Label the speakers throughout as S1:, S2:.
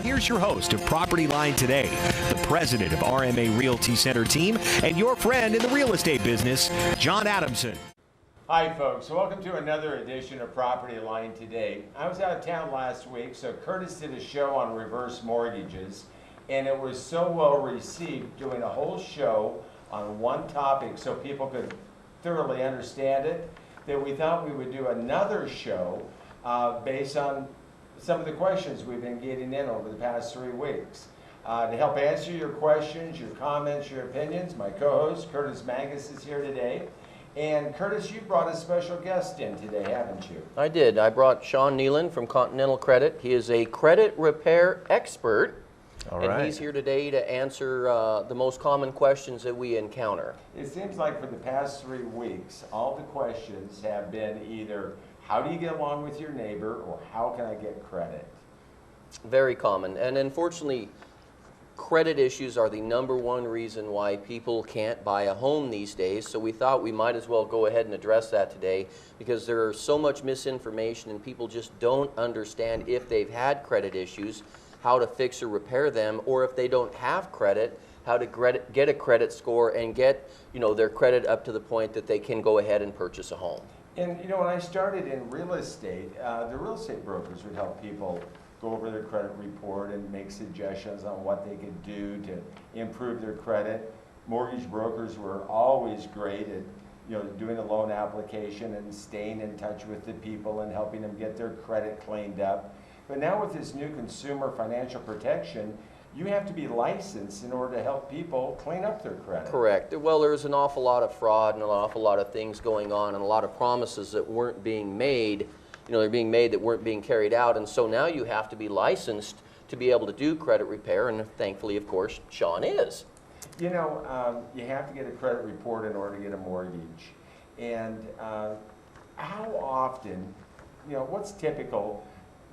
S1: here's your host of Property Line Today, the president of RMA Realty Center team, and your friend in the real estate business, John Adamson.
S2: Hi folks, welcome to another edition of Property Line Today. I was out of town last week, so Curtis did a show on reverse mortgages, and it was so well received, doing a whole show on one topic so people could thoroughly understand it, that we thought we would do another show based on some of the questions we've been getting in over the past 3 weeks. To help answer your questions, your comments, your opinions, my co-host Curtis Magus is here today. And Curtis, you brought a special guest in today, haven't you?
S3: I did. I brought Sean Nealon from Continental Credit. He is a credit repair expert.
S4: All
S3: and
S4: right.
S3: He's here today to answer the most common questions that we encounter.
S2: It seems like for the past 3 weeks, all the questions have been either, how do you get along with your neighbor, or how can I get credit?
S3: Very common. And unfortunately, credit issues are the #1 reason why people can't buy a home these days. So we thought we might as well go ahead and address that today, because there is so much misinformation and people just don't understand if they've had credit issues, how to fix or repair them, or if they don't have credit, how to get a credit score and get their credit up to the point that they can go ahead and purchase a home.
S2: And when I started in real estate, the real estate brokers would help people go over their credit report and make suggestions on what they could do to improve their credit. Mortgage brokers were always great at doing a loan application and staying in touch with the people and helping them get their credit cleaned up. But now with this new consumer financial protection, you have to be licensed in order to help people clean up their credit.
S3: Correct. Well, there's an awful lot of fraud and an awful lot of things going on and a lot of promises that weren't being made. They're being made that weren't being carried out, and so now you have to be licensed to be able to do credit repair, and thankfully, of course, Sean is.
S2: You have to get a credit report in order to get a mortgage. And how often, what's typical,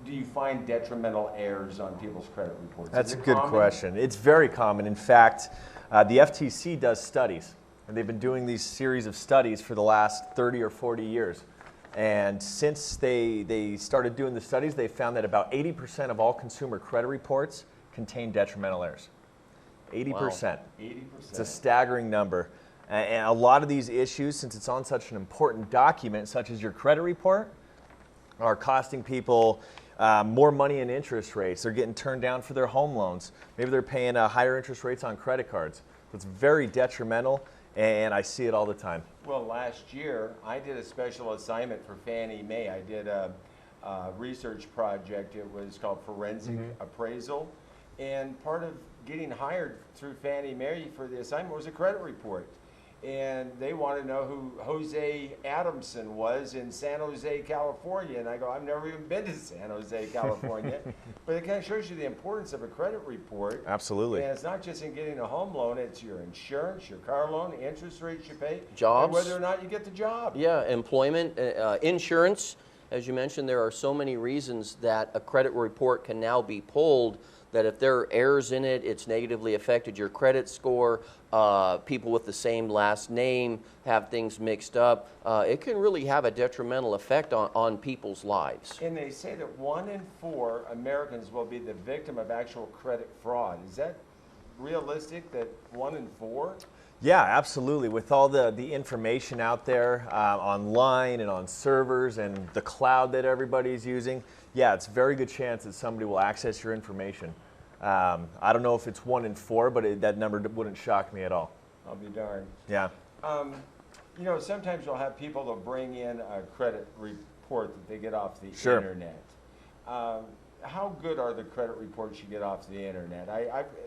S2: do you find detrimental errors on people's credit reports?
S4: That's a good question. It's very common. In fact, the FTC does studies, and they've been doing these series of studies for the last 30 or 40 years. And since they started doing the studies, they found that about 80% of all consumer credit reports contain detrimental errors. 80%.
S3: Wow.
S2: 80%.
S4: It's a staggering number. And a lot of these issues, since it's on such an important document, such as your credit report, are costing people more money in interest rates. They're getting turned down for their home loans. Maybe they're paying higher interest rates on credit cards. So it's very detrimental, and I see it all the time.
S2: Well, last year, I did a special assignment for Fannie Mae. I did a research project. It was called Forensic Appraisal. And part of getting hired through Fannie Mae for the assignment was a credit report. And they wanted to know who Jose Adamson was in San Jose, California. And I go, I've never even been to San Jose, California. But it kind of shows you the importance of a credit report.
S4: Absolutely.
S2: And it's not just in getting a home loan, it's your insurance, your car loan, the interest rates you pay,
S3: Jobs.
S2: and whether or not you get the job.
S3: Yeah, employment, insurance. As you mentioned, there are so many reasons that a credit report can now be pulled that if there are errors in it, it's negatively affected your credit score. People with the same last name have things mixed up. It can really have a detrimental effect on people's lives.
S2: And they say that 1 in 4 Americans will be the victim of actual credit fraud. Is that realistic, that 1 in 4?
S4: Yeah, absolutely. With all the information out there online and on servers and the cloud that everybody's using, yeah, it's a very good chance that somebody will access your information. I don't know if it's 1 in 4, but that number wouldn't shock me at all.
S2: I'll be darned.
S4: Yeah.
S2: Sometimes you'll have people that bring in a credit report that they get off the
S4: Sure.
S2: internet. How good are the credit reports you get off the internet?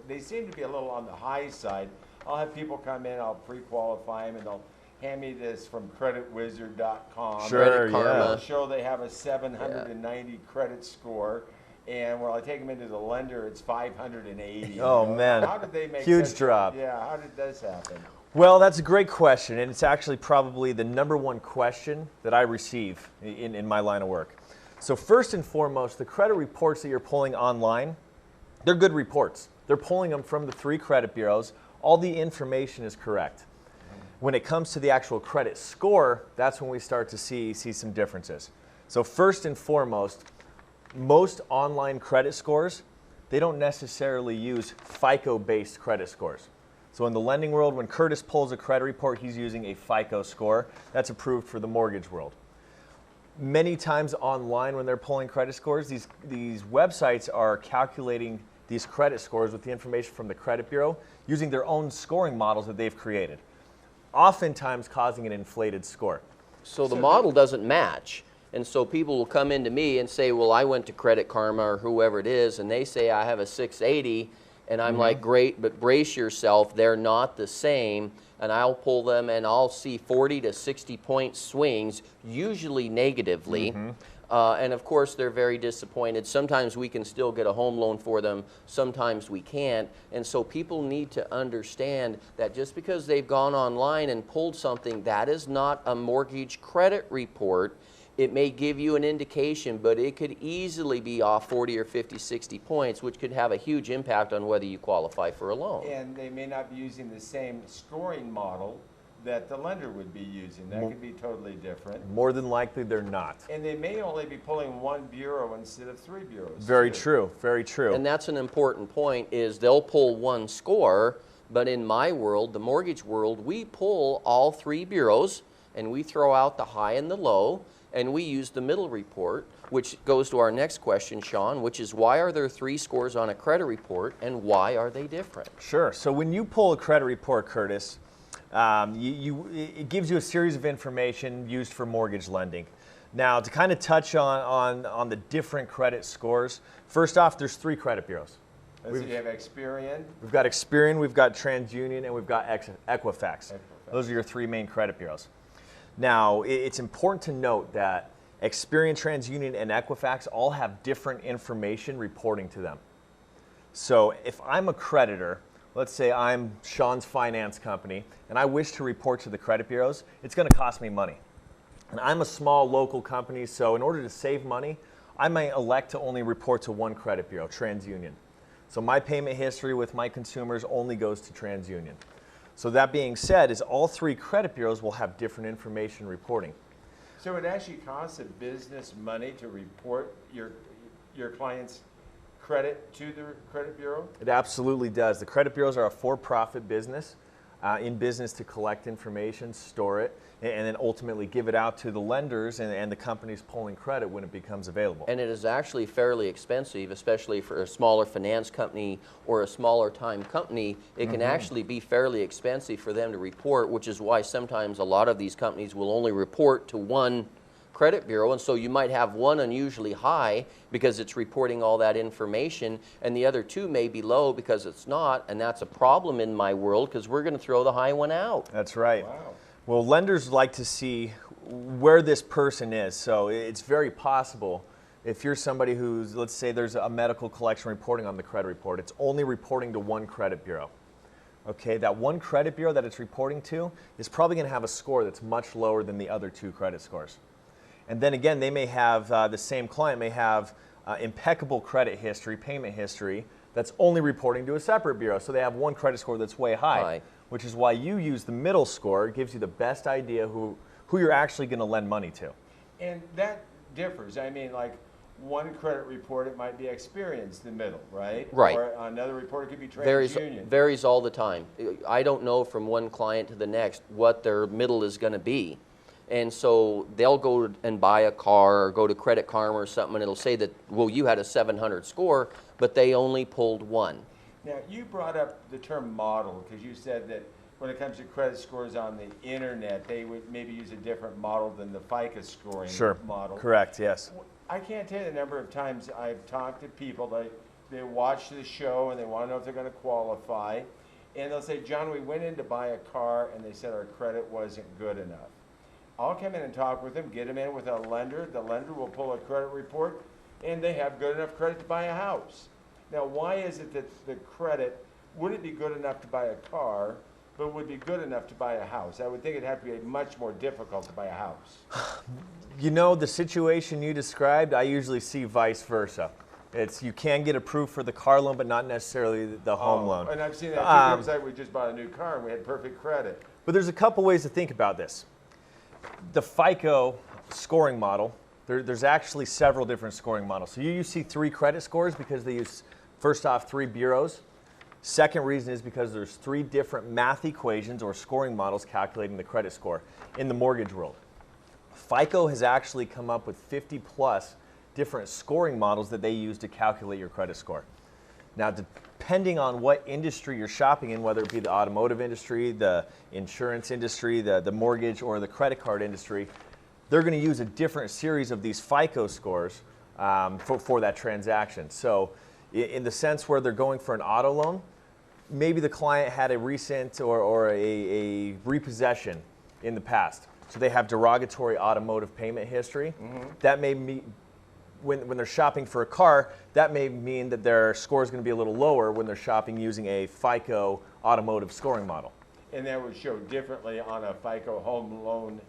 S2: They seem to be a little on the high side. I'll have people come in, I'll pre-qualify them, and they'll hand me this from creditwizard.com.
S4: Sure,
S3: Karma.
S4: yeah.
S2: They'll show they have a 790 credit score, and when I take them into the lender, it's 580.
S4: Oh, man.
S2: How did they make
S4: Huge
S2: such
S4: drop.
S2: Yeah, how did this happen?
S4: Well, that's a great question, and it's actually probably the #1 question that I receive in my line of work. So first and foremost, the credit reports that you're pulling online, they're good reports. They're pulling them from the 3 credit bureaus. All the information is correct. When it comes to the actual credit score, that's when we start to see some differences. So first and foremost, most online credit scores they don't necessarily use FICO-based credit scores. So in the lending world, when Curtis pulls a credit report, he's using a FICO score. That's approved for the mortgage world. Many times online when they're pulling credit scores, these websites are calculating these credit scores with the information from the credit bureau using their own scoring models that they've created, oftentimes causing an inflated score.
S3: So the model doesn't match. And so people will come into me and say, well, I went to Credit Karma or whoever it is, and they say I have a 680, and I'm like, great, but brace yourself, they're not the same. And I'll pull them and I'll see 40 to 60 point swings, usually negatively. And of course, they're very disappointed. Sometimes we can still get a home loan for them, sometimes we can't. And so people need to understand that just because they've gone online and pulled something, that is not a mortgage credit report. It may give you an indication, but it could easily be off 40 or 50, 60 points, which could have a huge impact on whether you qualify for a loan.
S2: And they may not be using the same scoring model that the lender would be using. That could be totally different.
S4: More than likely, they're not.
S2: And they may only be pulling one bureau instead of 3 bureaus.
S4: Very
S2: too.
S4: true, very true.
S3: And that's an important point, is they'll pull one score, but in my world, the mortgage world, we pull all 3 bureaus, and we throw out the high and the low, and we use the middle report, which goes to our next question, Sean, which is why are there 3 scores on a credit report, and why are they different?
S4: Sure. So when you pull a credit report, Curtis, it gives you a series of information used for mortgage lending. Now, to kind of touch on the different credit scores, first off, there's 3 credit bureaus.
S2: So you have Experian.
S4: We've got Experian, we've got TransUnion, and we've got Equifax. Those are your 3 main credit bureaus. Now, it's important to note that Experian, TransUnion, and Equifax all have different information reporting to them. So if I'm a creditor, let's say I'm Sean's finance company, and I wish to report to the credit bureaus, it's going to cost me money. And I'm a small local company, so in order to save money, I might elect to only report to one credit bureau, TransUnion. So my payment history with my consumers only goes to TransUnion. So that being said, is all 3 credit bureaus will have different information reporting.
S2: So it actually costs a business money to report your client's credit to the credit bureau?
S4: It absolutely does. The credit bureaus are a for-profit business, in business to collect information, store it, and then ultimately give it out to the lenders and the companies pulling credit when it becomes available.
S3: And it is actually fairly expensive, especially for a smaller finance company or a smaller time company. It can actually be fairly expensive for them to report, which is why sometimes a lot of these companies will only report to one credit bureau, and so you might have one unusually high because it's reporting all that information, and the other 2 may be low because it's not, and that's a problem in my world because we're going to throw the high one out.
S4: That's right.
S2: Wow.
S4: Well, lenders like to see where this person is, so it's very possible if you're somebody who's, let's say there's a medical collection reporting on the credit report, it's only reporting to one credit bureau. Okay, that one credit bureau that it's reporting to is probably going to have a score that's much lower than the other 2 credit scores. And then again, they may have, the same client may have impeccable credit history, payment history, that's only reporting to a separate bureau. So they have one credit score that's way high, which is why you use the middle score. It gives you the best idea who you're actually going to lend money to.
S2: And that differs. I mean, like one credit report, it might be Experian's the middle, right?
S3: Right.
S2: Or another report, it could be TransUnion.
S3: Varies all the time. I don't know from one client to the next what their middle is going to be. And so they'll go and buy a car or go to Credit Karma or something, and it'll say that, well, you had a 700 score, but they only pulled one.
S2: Now, you brought up the term model because you said that when it comes to credit scores on the internet, they would maybe use a different model than the FICO scoring model.
S4: Correct, yes.
S2: I can't tell you the number of times I've talked to people, they watch the show and they want to know if they're going to qualify, and they'll say, John, we went in to buy a car and they said our credit wasn't good enough. I'll come in and talk with them, get them in with a lender. The lender will pull a credit report, and they have good enough credit to buy a house. Now, why is it that the credit wouldn't be good enough to buy a car, but would be good enough to buy a house? I would think it'd have to be much more difficult to buy a house.
S4: You know, the situation you described, I usually see vice versa. It's you can get approved for the car loan, but not necessarily the home loan.
S2: And I've seen that too. It was like we just bought a new car and we had perfect credit.
S4: But there's a couple ways to think about this. The FICO scoring model, there's actually several different scoring models. So you see 3 credit scores because they use First off, 3 bureaus. Second reason is because there's 3 different math equations or scoring models calculating the credit score in the mortgage world. FICO has actually come up with 50 plus different scoring models that they use to calculate your credit score. Now, depending on what industry you're shopping in, whether it be the automotive industry, the insurance industry, the mortgage, or the credit card industry, they're going to use a different series of these FICO scores for that transaction. So in the sense where they're going for an auto loan, maybe the client had a recent or a repossession in the past. So they have derogatory automotive payment history. That may mean, when they're shopping for a car, that may mean that their score is going to be a little lower when they're shopping using a FICO automotive scoring model.
S2: And that would show differently on a FICO home loan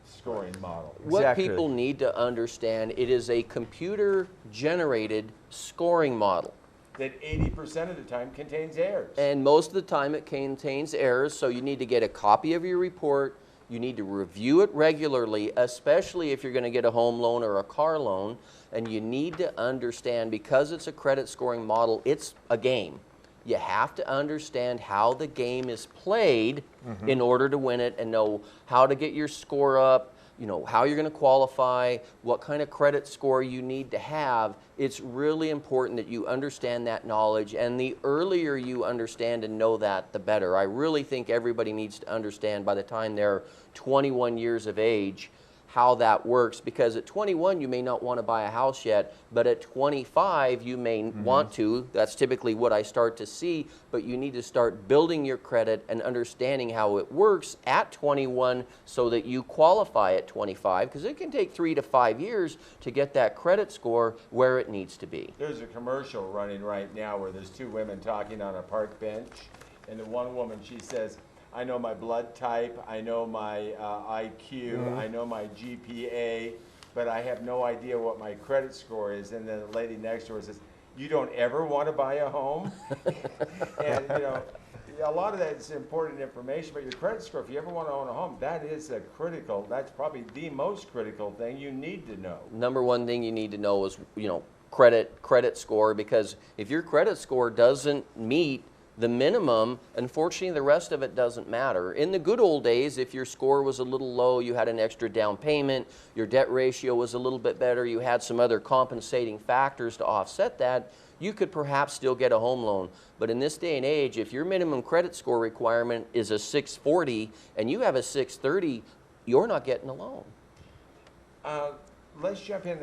S2: scoring model.
S3: What
S4: Exactly.
S3: people need to understand, it is a computer-generated scoring model.
S2: That 80% of the time contains errors.
S3: And most of the time it contains errors, so you need to get a copy of your report. You need to review it regularly, especially if you're going to get a home loan or a car loan. And you need to understand, because it's a credit scoring model, it's a game. You have to understand how the game is played in order to win it, and know how to get your score up, you know, how you're going to qualify, what kind of credit score you need to have. It's really important that you understand that knowledge, and the earlier you understand and know that, the better. I really think everybody needs to understand by the time they're 21 years of age how that works, because at 21 you may not want to buy a house yet, but at 25 you may want to. That's typically what I start to see, but you need to start building your credit and understanding how it works at 21 so that you qualify at 25, because it can take 3 to 5 years to get that credit score where it needs to be.
S2: There's a commercial running right now where there's 2 women talking on a park bench, and the one woman, she says, I know my blood type, I know my IQ, I know my GPA, but I have no idea what my credit score is. And then the lady next to her says, you don't ever want to buy a home? And you know, a lot of that is important information, but your credit score, if you ever want to own a home, that is that's probably the most critical thing you need to know.
S3: Number one thing you need to know is, you know, credit score, because if your credit score doesn't meet the minimum, unfortunately the rest of it doesn't matter. In the good old days, if your score was a little low, you had an extra down payment, your debt ratio was a little bit better, you had some other compensating factors to offset that, you could perhaps still get a home loan. But in this day and age, if your minimum credit score requirement is a 640 and you have a 630, you're not getting a loan.
S2: Let's jump in.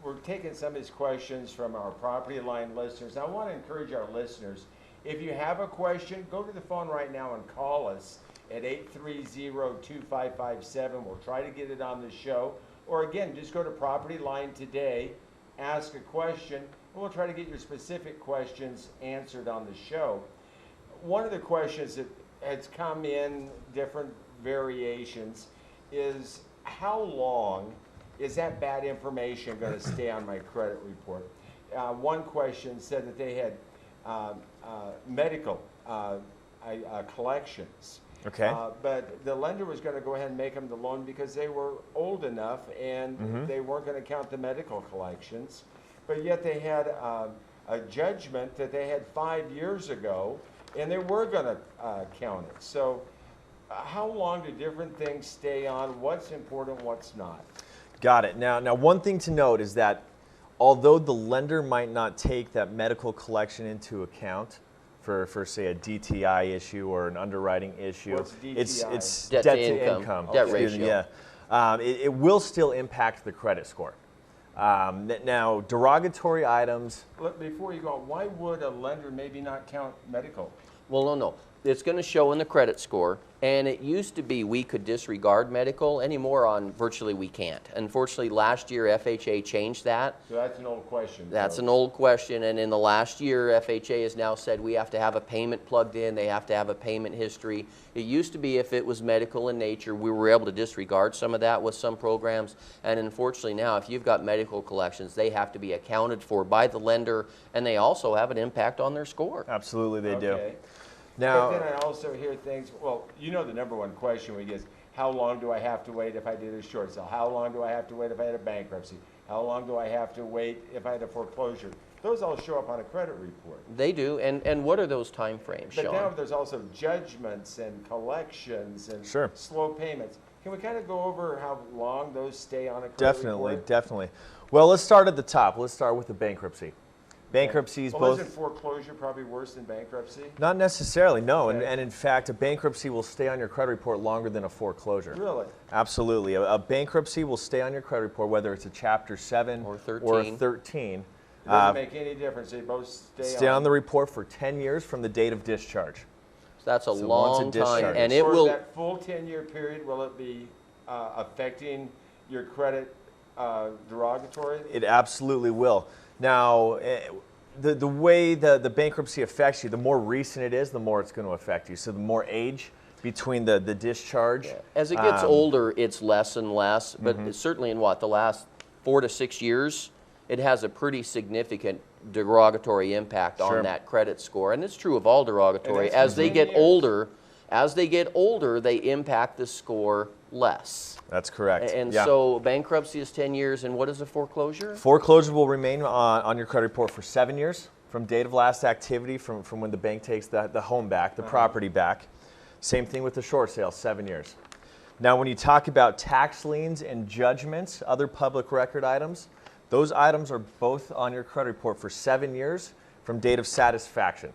S2: We're taking some of these questions from our property line listeners. I want to encourage our listeners, if you have a question, go to the phone right now and call us at 830-2557. We'll try to get it on the show. Or again, just go to Property Line Today, ask a question, and we'll try to get your specific questions answered on the show. One of the questions that has come in, different variations, is how long is that bad information going to stay on my credit report? One question said that they had medical collections.
S4: Okay.
S2: But the lender was going to go ahead and make them the loan because they were old enough and they weren't going to count the medical collections. But yet they had a judgment that they had 5 years ago and they were going to count it. So how long do different things stay on? What's important, what's not?
S4: Got it. Now one thing to note is that although the lender might not take that medical collection into account for say a DTI issue or an underwriting issue,
S2: What's DTI?
S4: it's
S3: Debt to income. Debt
S4: Excuse me,
S3: ratio.
S4: yeah. It will still impact the credit score. Now, derogatory items.
S2: Look, before you go, why would a lender maybe not count medical?
S3: Well, no. It's going to show in the credit score, and it used to be we could disregard medical. Anymore on virtually we can't. Unfortunately, last year FHA changed that.
S2: So that's an old question.
S3: That's an old question, and in the last year FHA has now said we have to have a payment plugged in, they have to have a payment history. It used to be if it was medical in nature, we were able to disregard some of that with some programs, and unfortunately now if you've got medical collections, they have to be accounted for by the lender, and they also have an impact on their score.
S4: Absolutely, they do.
S2: Okay.
S4: Now,
S2: But then I also hear things, well, you know the number one question we get is, how long do I have to wait if I did a short sale? How long do I have to wait if I had a bankruptcy? How long do I have to wait if I had a foreclosure? those all show up on a credit report.
S3: They do. And what are those time frames,
S2: But
S3: Sean?
S2: now there's also judgments and collections and
S4: Sure.
S2: slow payments. Can we kind of go over how long those stay on a credit
S4: Definitely,
S2: report?
S4: definitely. Well, let's start at the top. Let's start with the bankruptcy. Bankruptcies
S2: Well,
S4: both.
S2: isn't foreclosure probably worse than bankruptcy?
S4: Not necessarily, no.
S2: Okay.
S4: And in fact, a bankruptcy will stay on your credit report longer than a foreclosure.
S2: Really?
S4: Absolutely. A bankruptcy will stay on your credit report, whether it's a Chapter 7
S3: Or 13.
S4: Or a 13.
S2: It doesn't make any difference. They both
S4: Stay on the report for 10 years from the date of discharge.
S3: That's a
S4: So once
S3: long
S4: it
S3: time,
S4: discharges.
S3: and it
S2: For
S3: will.
S2: that full 10-year period, will it be affecting your credit derogatory?
S4: It absolutely will. Now, the way the bankruptcy affects you, the more recent it is, the more it's going to affect you. So the more age between the discharge.
S3: As it gets older, it's less and less, but certainly in the last 4 to 6 years, it has a pretty significant derogatory impact
S4: Sure.
S3: on that credit score. And it's true of all derogatory.
S2: And that's
S3: As they
S2: 10
S3: get
S2: years.
S3: older, they impact the score less.
S4: That's correct.
S3: And
S4: Yeah.
S3: so bankruptcy is 10 years, and what is a foreclosure?
S4: Foreclosure will remain on your credit report for 7 years from date of last activity, from when the bank takes the home back, the property back. Same thing with the short sale, 7 years. Now, when you talk about tax liens and judgments, other public record items, those items are both on your credit report for 7 years from date of satisfaction.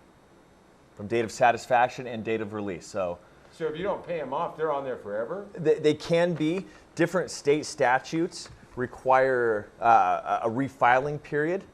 S4: From date of satisfaction and date of release. So
S2: So if you don't pay them off, they're on there forever?
S4: they can be. Different state statutes require a refiling period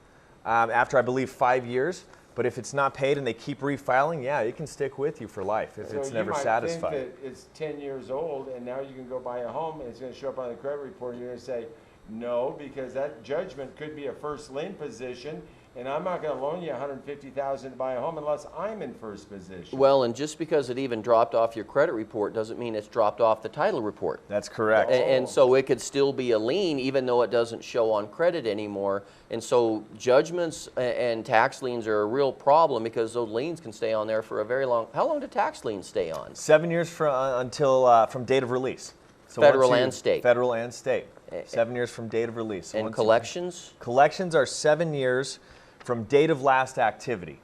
S4: after, I believe, 5 years. But if it's not paid and they keep refiling, yeah, it can stick with you for life if it's never satisfied.
S2: You might think that it's 10 years old and now you can go buy a home and it's going to show up on the credit report and you're going to say, no, because that judgment could be a first lien position and I'm not going to loan you $150,000 to buy a home unless I'm in first position.
S3: Well, and just because it even dropped off your credit report doesn't mean it's dropped off the title report.
S4: That's correct.
S3: And so it could still be a lien even though it doesn't show on credit anymore. And so judgments and tax liens are a real problem because those liens can stay on there for a very long. How long do tax liens stay on?
S4: 7 years until from date of release. So
S3: Federal
S4: once you-
S3: and state.
S4: Federal and state. 7 years from date of release. So
S3: And
S4: once you-
S3: collections?
S4: Collections are 7 years from date of last activity.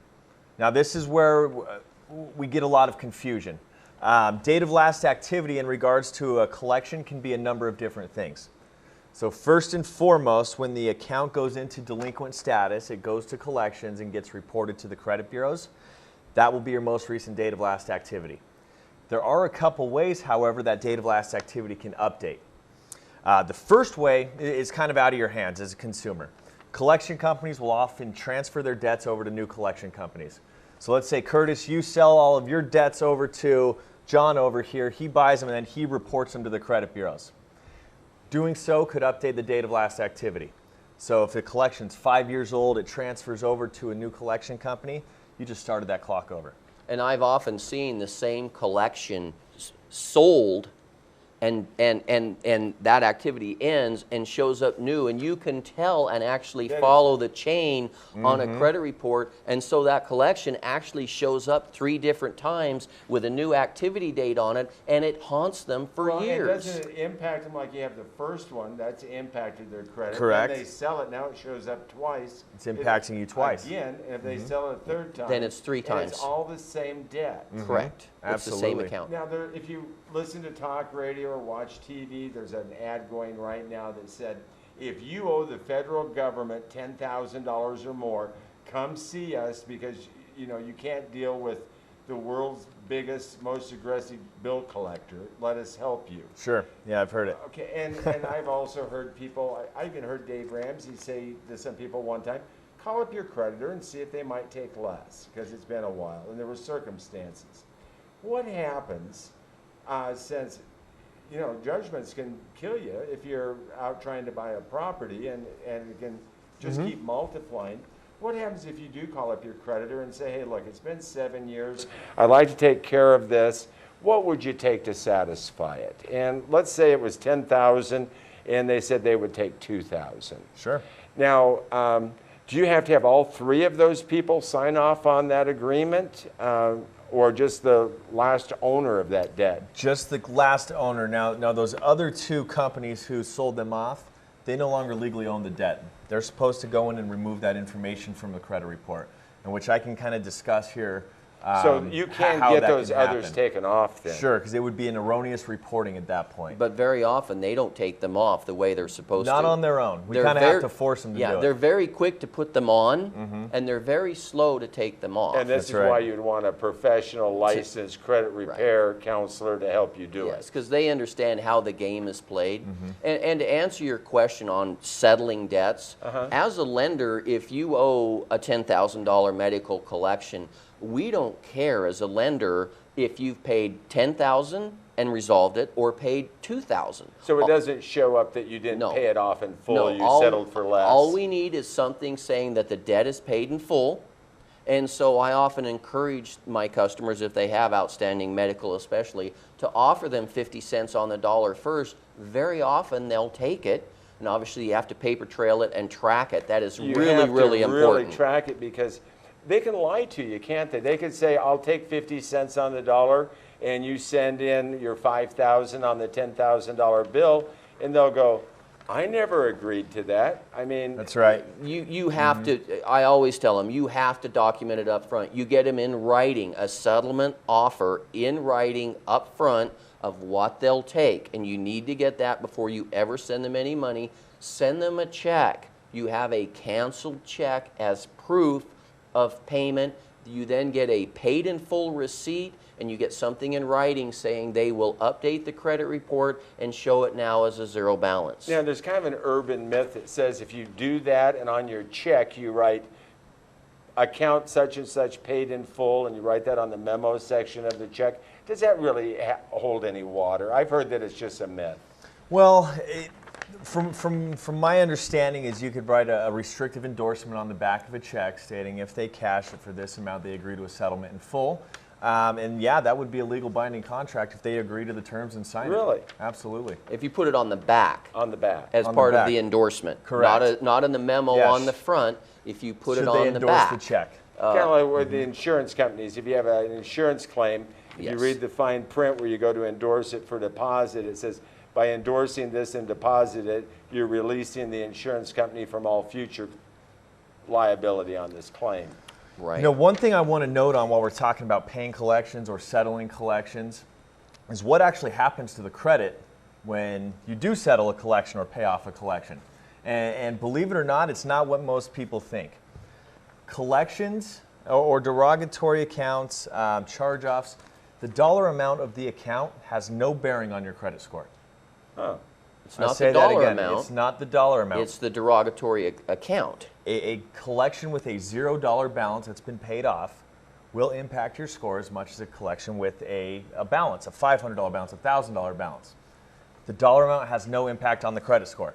S4: Now, this is where we get a lot of confusion. Date of last activity in regards to a collection can be a number of different things. So first and foremost, when the account goes into delinquent status, it goes to collections and gets reported to the credit bureaus. That will be your most recent date of last activity. There are a couple ways, however, that date of last activity can update. The first way is kind of out of your hands as a consumer. Collection companies will often transfer their debts over to new collection companies. So let's say, Curtis, you sell all of your debts over to John over here. He buys them and then he reports them to the credit bureaus. Doing so could update the date of last activity. So if the collection's 5 years old, it transfers over to a new collection company, you just started that clock over.
S3: And I've often seen the same collection sold and that activity ends and shows up new, and you can tell and actually follow the chain on a credit report, and so that collection actually shows up 3 different times with a new activity date on it, and it haunts them for
S2: Well,
S3: years.
S2: and doesn't it impact them like you have the first one? That's impacted their credit.
S4: Correct.
S2: Then they sell it, now it shows up twice.
S4: It's impacting you twice.
S2: Again, and if they sell it a third time.
S3: Then it's 3
S2: and
S3: times.
S2: It's all the same debt.
S3: Correct. It's the same
S4: Absolutely.
S3: account.
S2: Now, if you listen to talk radio or watch TV, there's an ad going right now that said, if you owe the federal government $10,000 or more, come see us because you can't deal with the world's biggest, most aggressive bill collector. Let us help you.
S4: Sure. Yeah, I've heard it.
S2: Okay, and I've also heard people, I even heard Dave Ramsey say to some people one time, call up your creditor and see if they might take less because it's been a while and there were circumstances. What happens since, judgments can kill you if you're out trying to buy a property and it can just keep multiplying. What happens if you do call up your creditor and say, hey, look, it's been 7 years. I'd like to take care of this. What would you take to satisfy it? And let's say it was $10,000 and they said they would take $2,000.
S4: Sure.
S2: Now, do you have to have all 3 of those people sign off on that agreement? Or just the last owner of that debt?
S4: Just the last owner. Now those other 2 companies who sold them off, they no longer legally own the debt. they're supposed to go in and remove that information from the credit report, and which I can kind of discuss here.
S2: So you can
S4: how
S2: get
S4: that
S2: those
S4: can
S2: others
S4: happen.
S2: taken off then?
S4: Sure, because it would be an erroneous reporting at that point.
S3: But very often they don't take them off the way they're supposed to.
S4: Not on their own. We
S3: They're
S4: kind of have
S3: very-
S4: to force them to
S3: Yeah,
S4: do
S3: they're
S4: it.
S3: very quick to put them on, and they're very slow to take them off.
S2: And this
S4: That's
S2: is
S4: right.
S2: why you'd want a professional licensed credit repair counselor to help you do
S3: Yes,
S2: it.
S3: because they understand how the game is played.
S4: Mm-hmm.
S3: And to answer your question on settling debts, as a lender, if you owe a $10,000 medical collection, we don't care as a lender if you've paid $10,000 and resolved it or paid $2,000.
S2: So it doesn't show up that you didn't
S3: No.
S2: pay it off in full,
S3: No,
S2: you settled for less?
S3: All we need is something saying that the debt is paid in full. And so I often encourage my customers, if they have outstanding medical especially, to offer them 50 cents on the dollar first. Very often they'll take it. And obviously you have to paper trail it and track it. That is
S2: You
S3: really,
S2: have to
S3: really important.
S2: really track it, because they can lie to you, can't they? They could say, I'll take 50 cents on the dollar, and you send in your $5,000 on the $10,000 bill, and they'll go, I never agreed to that. I mean,
S4: That's right.
S3: You have to, I always tell them, you have to document it up front. You get them in writing, a settlement offer in writing up front of what they'll take. And you need to get that before you ever send them any money. Send them a check. You have a canceled check as proof of payment. You then get a paid in full receipt, and you get something in writing saying they will update the credit report and show it now as a zero balance.
S2: yeah, there's kind of an urban myth that says if you do that and on your check you write account such and such paid in full, and you write that on the memo section of the check, does that really hold any water? I've heard that it's just a myth.
S4: Well, from my understanding is you could write a restrictive endorsement on the back of a check stating if they cash it for this amount, they agree to a settlement in full. And yeah, that would be a legal binding contract if they agree to the terms and sign it.
S2: Really?
S4: Absolutely.
S3: If you put it on the back
S2: On the back.
S3: as
S4: On the
S3: part of
S4: back.
S3: the endorsement,
S4: Correct.
S3: not in the memo
S4: Yes.
S3: on the front, if you put
S4: Should
S3: it
S4: they
S3: on the
S4: endorse
S3: back.
S4: the check?
S2: Kind of like with the insurance companies. If you have an insurance claim, if you
S3: Yes.
S2: read the fine print where you go to endorse it for deposit, it says, by endorsing this and deposit it, you're releasing the insurance company from all future liability on this claim.
S3: Right.
S4: You know, one thing I want to note on while we're talking about paying collections or settling collections is what actually happens to the credit when you do settle a collection or pay off a collection. And believe it or not, it's not what most people think. Collections or derogatory accounts, charge-offs, the dollar amount of the account has no bearing on your credit score.
S2: Oh.
S3: It's
S4: I
S3: not
S4: say
S3: the
S4: that
S3: dollar
S4: again.
S3: amount.
S4: It's not the dollar amount.
S3: It's the derogatory account.
S4: A collection with a $0 balance that's been paid off will impact your score as much as a collection with a balance, a $500 balance, a $1,000 balance. The dollar amount has no impact on the credit score.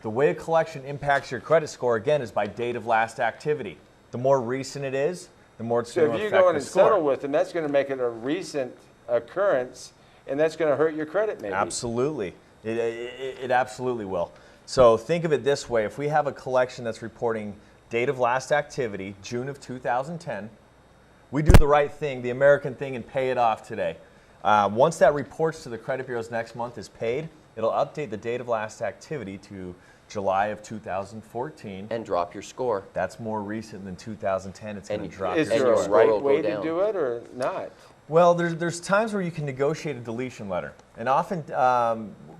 S4: The way a collection impacts your credit score, again, is by date of last activity. The more recent it is, the more it's
S2: So
S4: going
S2: if
S4: to
S2: you
S4: affect
S2: go in
S4: the
S2: and
S4: score.
S2: settle with them, that's going to make it a recent occurrence, and that's going to hurt your credit maybe.
S4: Absolutely. It absolutely will. So think of it this way. If we have a collection that's reporting date of last activity, June of 2010, we do the right thing, the American thing, and pay it off today. Once that reports to the credit bureaus next month is paid, it'll update the date of last activity to July of 2014.
S3: And drop your score.
S4: That's more recent than 2010. It's going to
S3: And
S4: drop
S2: Is
S4: your
S3: and
S2: there
S3: your
S2: a
S4: score.
S3: score will
S2: right
S3: go
S2: way to
S3: down.
S2: do it or not?
S4: Well, there's times where you can negotiate a deletion letter. And often,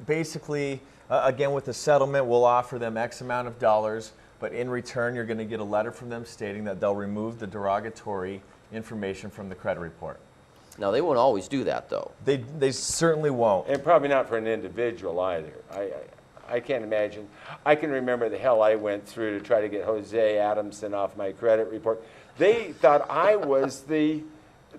S4: basically, again, with the settlement, we'll offer them X amount of dollars, but in return, you're going to get a letter from them stating that they'll remove the derogatory information from the credit report.
S3: Now, they won't always do that, though.
S4: They certainly won't.
S2: And probably not for an individual either. I can't imagine. I can remember the hell I went through to try to get Jose Adamson off my credit report. They thought I was the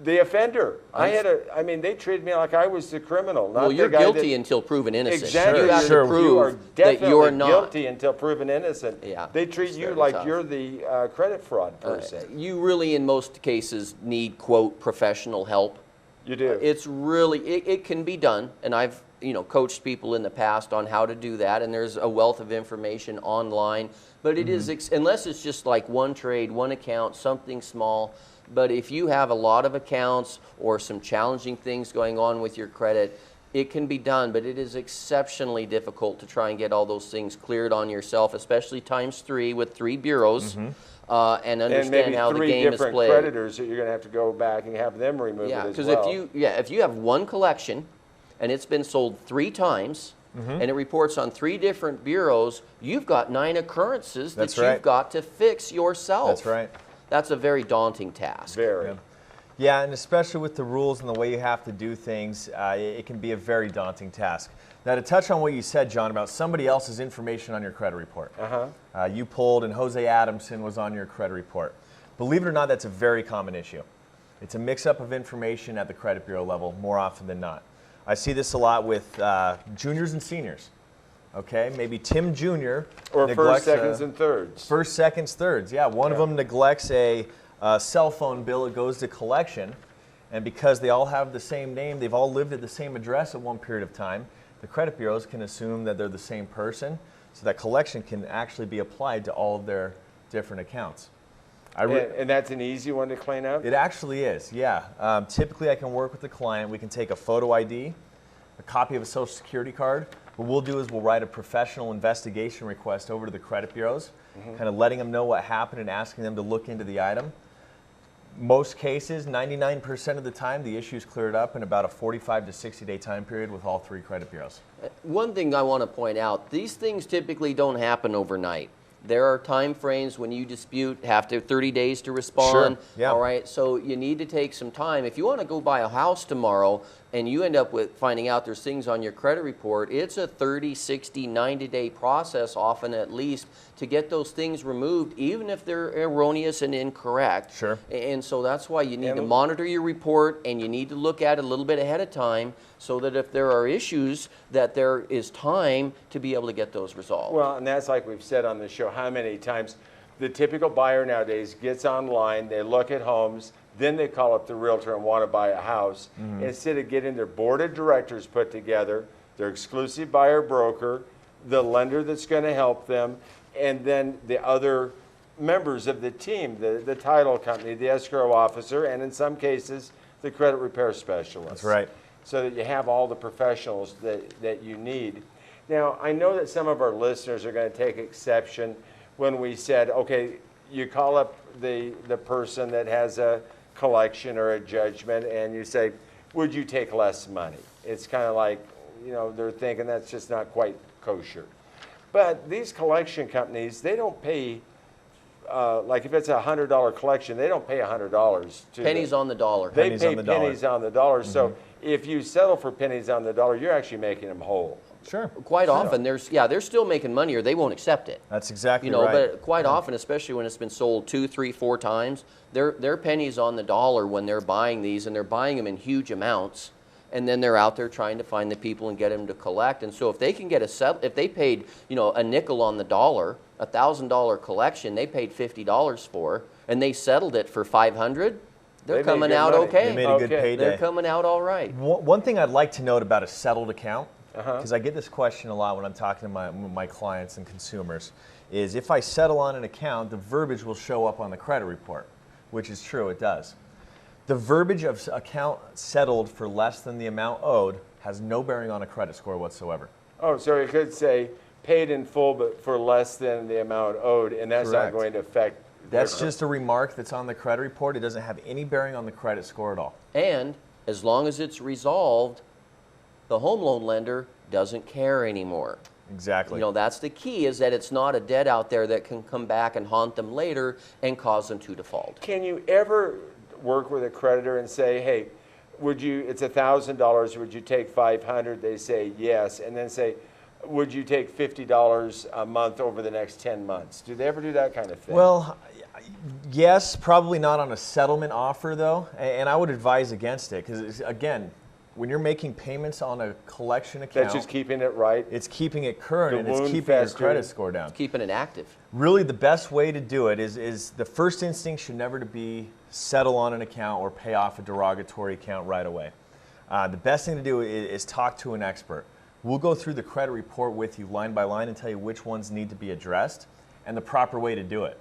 S2: offender. I mean, they treated me like I was the criminal, not
S3: Well,
S2: the
S3: you're
S2: guy
S3: guilty
S2: that,
S3: until proven innocent.
S2: Exactly.
S3: You have
S4: Sure.
S3: to prove
S2: You are
S3: that
S2: definitely
S3: you're not.
S2: guilty until proven innocent.
S3: Yeah,
S2: They treat
S3: it's
S2: you
S3: very
S2: like
S3: tough.
S2: you're the credit fraud person.
S3: You really, in most cases, need, quote, professional help.
S2: You do.
S3: It's really, it can be done, and I've coached people in the past on how to do that, and there's a wealth of information online, but it is, unless it's just like one trade, one account, something small, but if you have a lot of accounts or some challenging things going on with your credit, It can be done, but it is exceptionally difficult to try and get all those things cleared on yourself, especially ×3 with 3 bureaus, and understand how the game is played.
S2: And maybe 3 different creditors that you're going to have to go back and have them remove it as well.
S3: If you have one collection and it's been sold 3 times, and it reports on 3 different bureaus, you've got 9 occurrences that you've got to fix yourself.
S4: That's right.
S3: That's a very daunting task.
S2: Very.
S4: Yeah, and especially with the rules and the way you have to do things, it can be a very daunting task. Now, to touch on what you said, John, about somebody else's information on your credit report. You pulled and Jose Adamson was on your credit report. Believe it or not, that's a very common issue. It's a mix-up of information at the credit bureau level more often than not. I see this a lot with juniors and seniors. Okay, maybe Tim Jr.
S2: Or
S4: neglects
S2: first, seconds, and thirds.
S4: First, seconds, thirds. Yeah, one of them neglects a cell phone bill. It goes to collection, and because they all have the same name, they've all lived at the same address at one period of time, the credit bureaus can assume that they're the same person, so that collection can actually be applied to all of their different accounts.
S2: And that's an easy one to clean up?
S4: It actually is, yeah. Typically, I can work with the client. We can take a photo ID, a copy of a Social Security card. What we'll do is we'll write a professional investigation request over to the credit bureaus, kind of letting them know what happened and asking them to look into the item. Most cases, 99% of the time, the issue is cleared up in about a 45 to 60-day time period with all 3 credit bureaus.
S3: One thing I want to point out, these things typically don't happen overnight. There are time frames when you dispute, have to 30 days to respond.
S4: Sure. Yeah.
S3: All right, so you need to take some time. If you want to go buy a house tomorrow and you end up with finding out there's things on your credit report, it's a 30, 60, 90-day process, often at least, to get those things removed, even if they're erroneous and incorrect.
S4: Sure.
S3: And so that's why you need to monitor your report, and you need to look at it a little bit ahead of time so that if there are issues, that there is time to be able to get those resolved.
S2: Well, and that's like we've said on the show, how many times the typical buyer nowadays gets online, they look at homes, then they call up the realtor and want to buy a house. Instead of getting their board of directors put together, their exclusive buyer broker, the lender that's going to help them, and then the other members of the team, the title company, the escrow officer, and in some cases, the credit repair specialist.
S4: That's right.
S2: So that you have all the professionals that you need. Now, I know that some of our listeners are going to take exception when we said, okay, you call up the person that has a collection or a judgment and you say, would you take less money? It's kind of like, you know, they're thinking that's just not quite kosher. But these collection companies, they don't pay, like if it's a $100 collection, they don't pay $100.
S3: Pennies on the dollar.
S2: They pay pennies on the dollar. So if you settle for pennies on the dollar, you're actually making them whole.
S4: Sure.
S3: Quite often, they're still making money or they won't accept it.
S4: That's exactly
S3: right.
S4: But
S3: quite often, especially when it's been sold 2, 3, 4 times, they're pennies on the dollar when they're buying these, and they're buying them in huge amounts, and then they're out there trying to find the people and get them to collect. And so if they can get if they paid, a nickel on the dollar, a $1,000 collection, they paid $50 for, and they settled it for $500. They're coming out okay.
S4: They made a good payday.
S3: They're coming out all right.
S4: One thing I'd like to note about a settled account, because I get this question a lot when I'm talking to my clients and consumers, is if I settle on an account, the verbiage will show up on the credit report, which is true, it does. The verbiage of account settled for less than the amount owed has no bearing on a credit score whatsoever.
S2: Oh, so it could say paid in full but for less than the amount owed, and that's
S4: Correct.
S2: not going to affect.
S4: That's just a remark that's on the credit report. It doesn't have any bearing on the credit score at all.
S3: And as long as it's resolved, the home loan lender doesn't care anymore.
S4: Exactly.
S3: That's the key, is that it's not a debt out there that can come back and haunt them later and cause them to default.
S2: Can you ever work with a creditor and say, hey, it's $1,000, would you take $500? They say yes, and then say, would you take $50 a month over the next 10 months? Do they ever do that kind of thing?
S4: Well, yes, probably not on a settlement offer though, and I would advise against it, because again, when you're making payments on a collection account,
S2: that's just keeping it right.
S4: It's keeping it current, and it's keeping your credit score down.
S3: It's keeping it active.
S4: Really, the best way to do it is the first instinct should never to be settle on an account or pay off a derogatory account right away. The best thing to do is talk to an expert. We'll go through the credit report with you line by line and tell you which ones need to be addressed and the proper way to do it.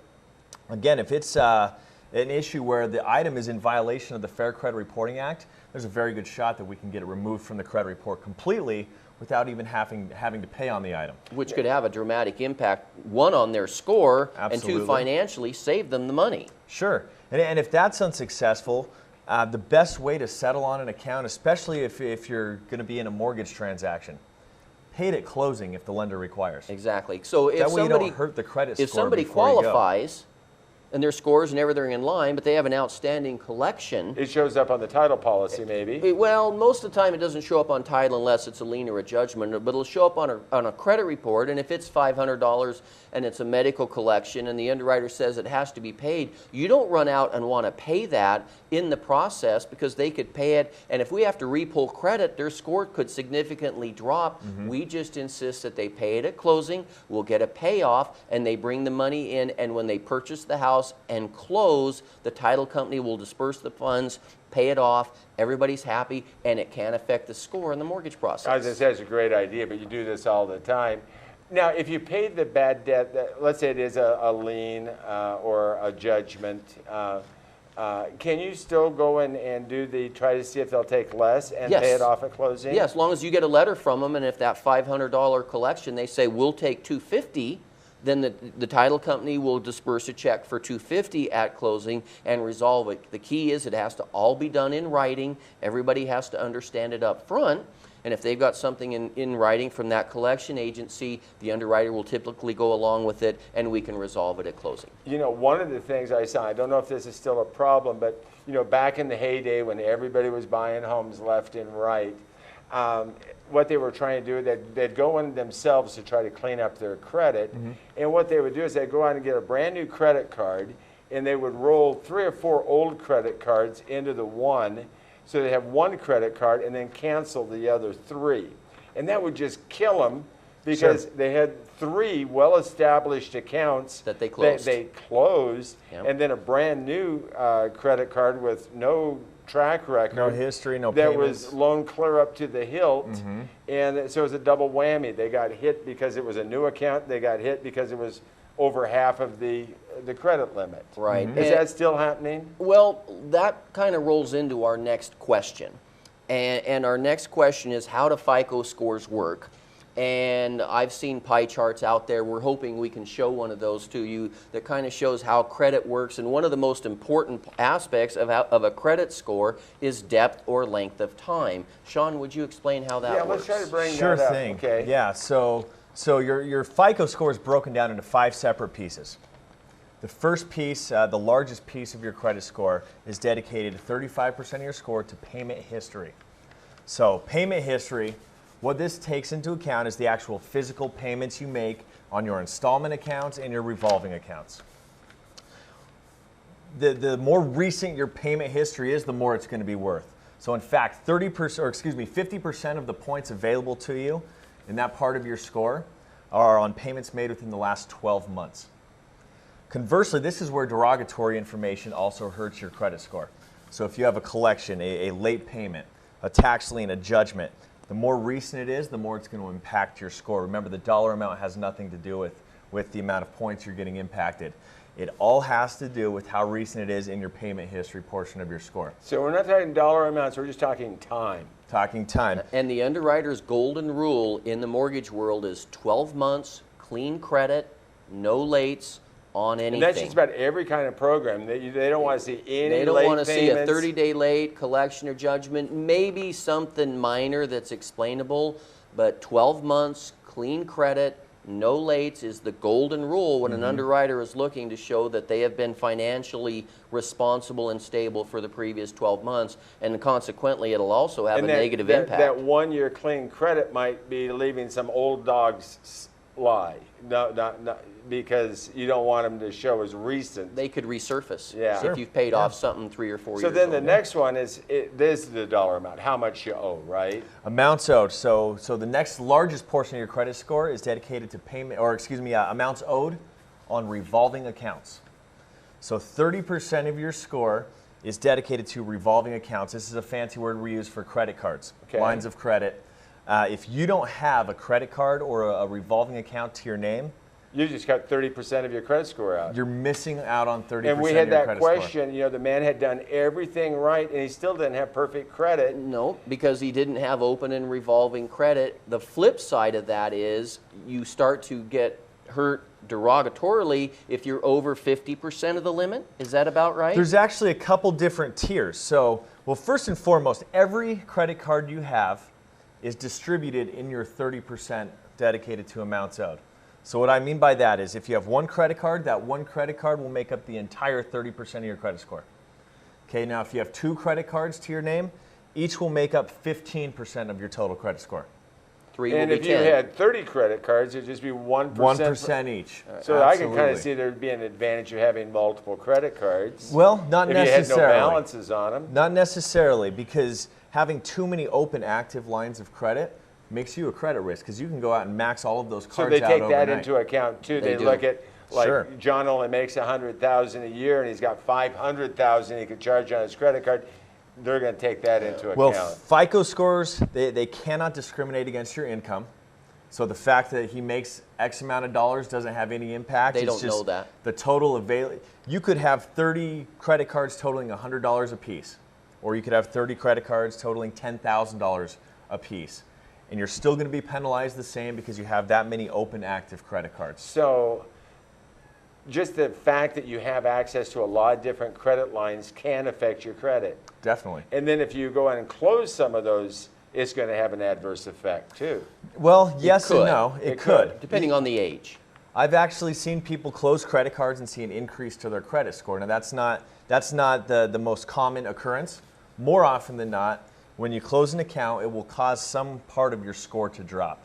S4: Again, if it's an issue where the item is in violation of the Fair Credit Reporting Act, there's a very good shot that we can get it removed from the credit report completely without even having to pay on the item.
S3: Which could have a dramatic impact, one, on their score,
S4: Absolutely.
S3: and two, financially save them the money.
S4: Sure. And if that's unsuccessful, the best way to settle on an account, especially if you're going to be in a mortgage transaction, pay it at closing if the lender requires.
S3: Exactly. So if
S4: That way
S3: somebody,
S4: you don't hurt the credit
S3: if
S4: score
S3: somebody
S4: before you go.
S3: qualifies and their scores and everything are in line, but they have an outstanding collection,
S2: It shows up on the title policy, maybe.
S3: well, most of the time it doesn't show up on title unless it's a lien or a judgment, but it'll show up on a credit report, and if it's $500 and it's a medical collection and the underwriter says it has to be paid, you don't run out and want to pay that in the process because they could pay it, and if we have to repull credit, their score could significantly drop. We just insist that they pay it at closing, we'll get a payoff, and they bring the money in, and when they purchase the house and close, the title company will disperse the funds, pay it off, everybody's happy, and it can't affect the score in the mortgage process.
S2: As I said, it's a great idea, but you do this all the time. Now, if you paid the bad debt, let's say it is a lien or a judgment, can you still go in and try to see if they'll take less and
S3: Yes.
S2: pay it off at closing?
S3: Yeah, as long as you get a letter from them, and if that $500 collection, they say, we'll take $250, then the title company will disperse a check for $250 at closing and resolve it. The key is it has to all be done in writing. Everybody has to understand it up front. And if they've got something in writing from that collection agency, the underwriter will typically go along with it, and we can resolve it at closing.
S2: You know, one of the things I saw, I don't know if this is still a problem, but, you know, back in the heyday when everybody was buying homes left and right, what they were trying to do, they'd go in themselves to try to clean up their credit. And what they would do is they'd go out and get a brand new credit card, and they would roll 3 or 4 old credit cards into the one, so they have one credit card and then cancel the other 3. And that would just kill them because they had 3 well-established accounts
S3: that they closed.
S2: Yep. And then a brand new credit card with no track record.
S4: No history, no
S2: that
S4: payments.
S2: was loan clear up to the hilt. And so it was a double whammy. They got hit because it was a new account. They got hit because it was over half of the credit limit.
S3: Right.
S2: Is that still happening?
S3: Well, that kind of rolls into our next question. And our next question is, how do FICO scores work? And I've seen pie charts out there. We're hoping we can show one of those to you that kind of shows how credit works. And one of the most important aspects of a credit score is depth or length of time. Sean, would you explain how that works?
S2: Let's try to bring
S4: Sure
S2: that up.
S4: thing.
S2: Okay.
S4: Yeah, so your FICO score is broken down into 5 separate pieces. The first piece, the largest piece of your credit score, is dedicated 35% of your score to payment history. So payment history, what this takes into account is the actual physical payments you make on your installment accounts and your revolving accounts. The more recent your payment history is, the more it's going to be worth. So in fact, 50% of the points available to you in that part of your score are on payments made within the last 12 months. Conversely, this is where derogatory information also hurts your credit score. So if you have a collection, a late payment, a tax lien, a judgment, the more recent it is, the more it's going to impact your score. Remember, the dollar amount has nothing to do with the amount of points you're getting impacted. It all has to do with how recent it is in your payment history portion of your score.
S2: So we're not talking dollar amounts, we're just talking time.
S4: Talking time.
S3: And the underwriter's golden rule in the mortgage world is 12 months, clean credit, no lates on anything.
S2: And that's just about every kind of program. They don't want to see any late
S3: They don't want to see a
S2: payments.
S3: 30-day late collection or judgment, maybe something minor that's explainable, but 12 months, clean credit, no lates is the golden rule when an underwriter is looking to show that they have been financially responsible and stable for the previous 12 months, and consequently it'll also have a negative impact.
S2: That 1 year clean credit might be leaving some old dogs lie. No, because you don't want them to show as recent.
S3: They could resurface
S2: Yeah.
S3: if you've paid off something 3 or 4 years
S2: So then the
S3: ago.
S2: next one is this is the dollar amount, how much you owe, right?
S4: Amounts owed. So the next largest portion of your credit score is dedicated to amounts owed on revolving accounts. So 30% of your score is dedicated to revolving accounts. This is a fancy word we use for credit cards, lines of credit. If you don't have a credit card or a revolving account to your name,
S2: You just got 30% of your credit score out.
S4: You're missing out on 30%
S2: And we
S4: of
S2: had
S4: your
S2: that
S4: credit score.
S2: question, you know, the man had done everything right and he still didn't have perfect credit.
S3: No, because he didn't have open and revolving credit. The flip side of that is you start to get hurt derogatorily if you're over 50% of the limit. Is that about right?
S4: There's actually a couple different tiers. So, well, first and foremost, every credit card you have is distributed in your 30% dedicated to amounts owed. So what I mean by that is if you have one credit card, that one credit card will make up the entire 30% of your credit score. Okay, now if you have two credit cards to your name, each will make up 15% of your total credit score.
S3: Three
S2: And
S3: will
S2: if
S3: be
S2: you
S3: 10.
S2: had 30 credit cards, it'd just be 1%.
S4: 1% each.
S2: So I can kind
S4: Absolutely.
S2: of see there'd be an advantage of having multiple credit cards.
S4: Well, not
S2: if you had no
S4: necessarily.
S2: balances on them.
S4: Not necessarily, because having too many open active lines of credit makes you a credit risk, because you can go out and max all of those
S2: So
S4: cards
S2: they
S4: out
S2: take that
S4: overnight.
S2: into account too.
S3: They
S2: They
S3: do.
S2: look at, like,
S4: Sure.
S2: John only makes 100,000 a year and he's got 500,000 he could charge on his credit card. They're going to take that into
S4: Well,
S2: account.
S4: FICO scores, they cannot discriminate against your income. So the fact that he makes X amount of dollars doesn't have any impact.
S3: They
S4: It's
S3: don't
S4: just
S3: know that.
S4: The total available. You could have 30 credit cards totaling $100 a piece, or you could have 30 credit cards totaling $10,000 a piece. And you're still going to be penalized the same because you have that many open active credit cards.
S2: So just the fact that you have access to a lot of different credit lines can affect your credit.
S4: Definitely.
S2: And then if you go in and close some of those, it's going to have an adverse effect too.
S4: Well, yes and
S3: could.
S4: no. It
S2: It
S4: could.
S2: could.
S3: Depending on the age.
S4: I've actually seen people close credit cards and see an increase to their credit score. Now that's not the most common occurrence. More often than not, when you close an account, it will cause some part of your score to drop,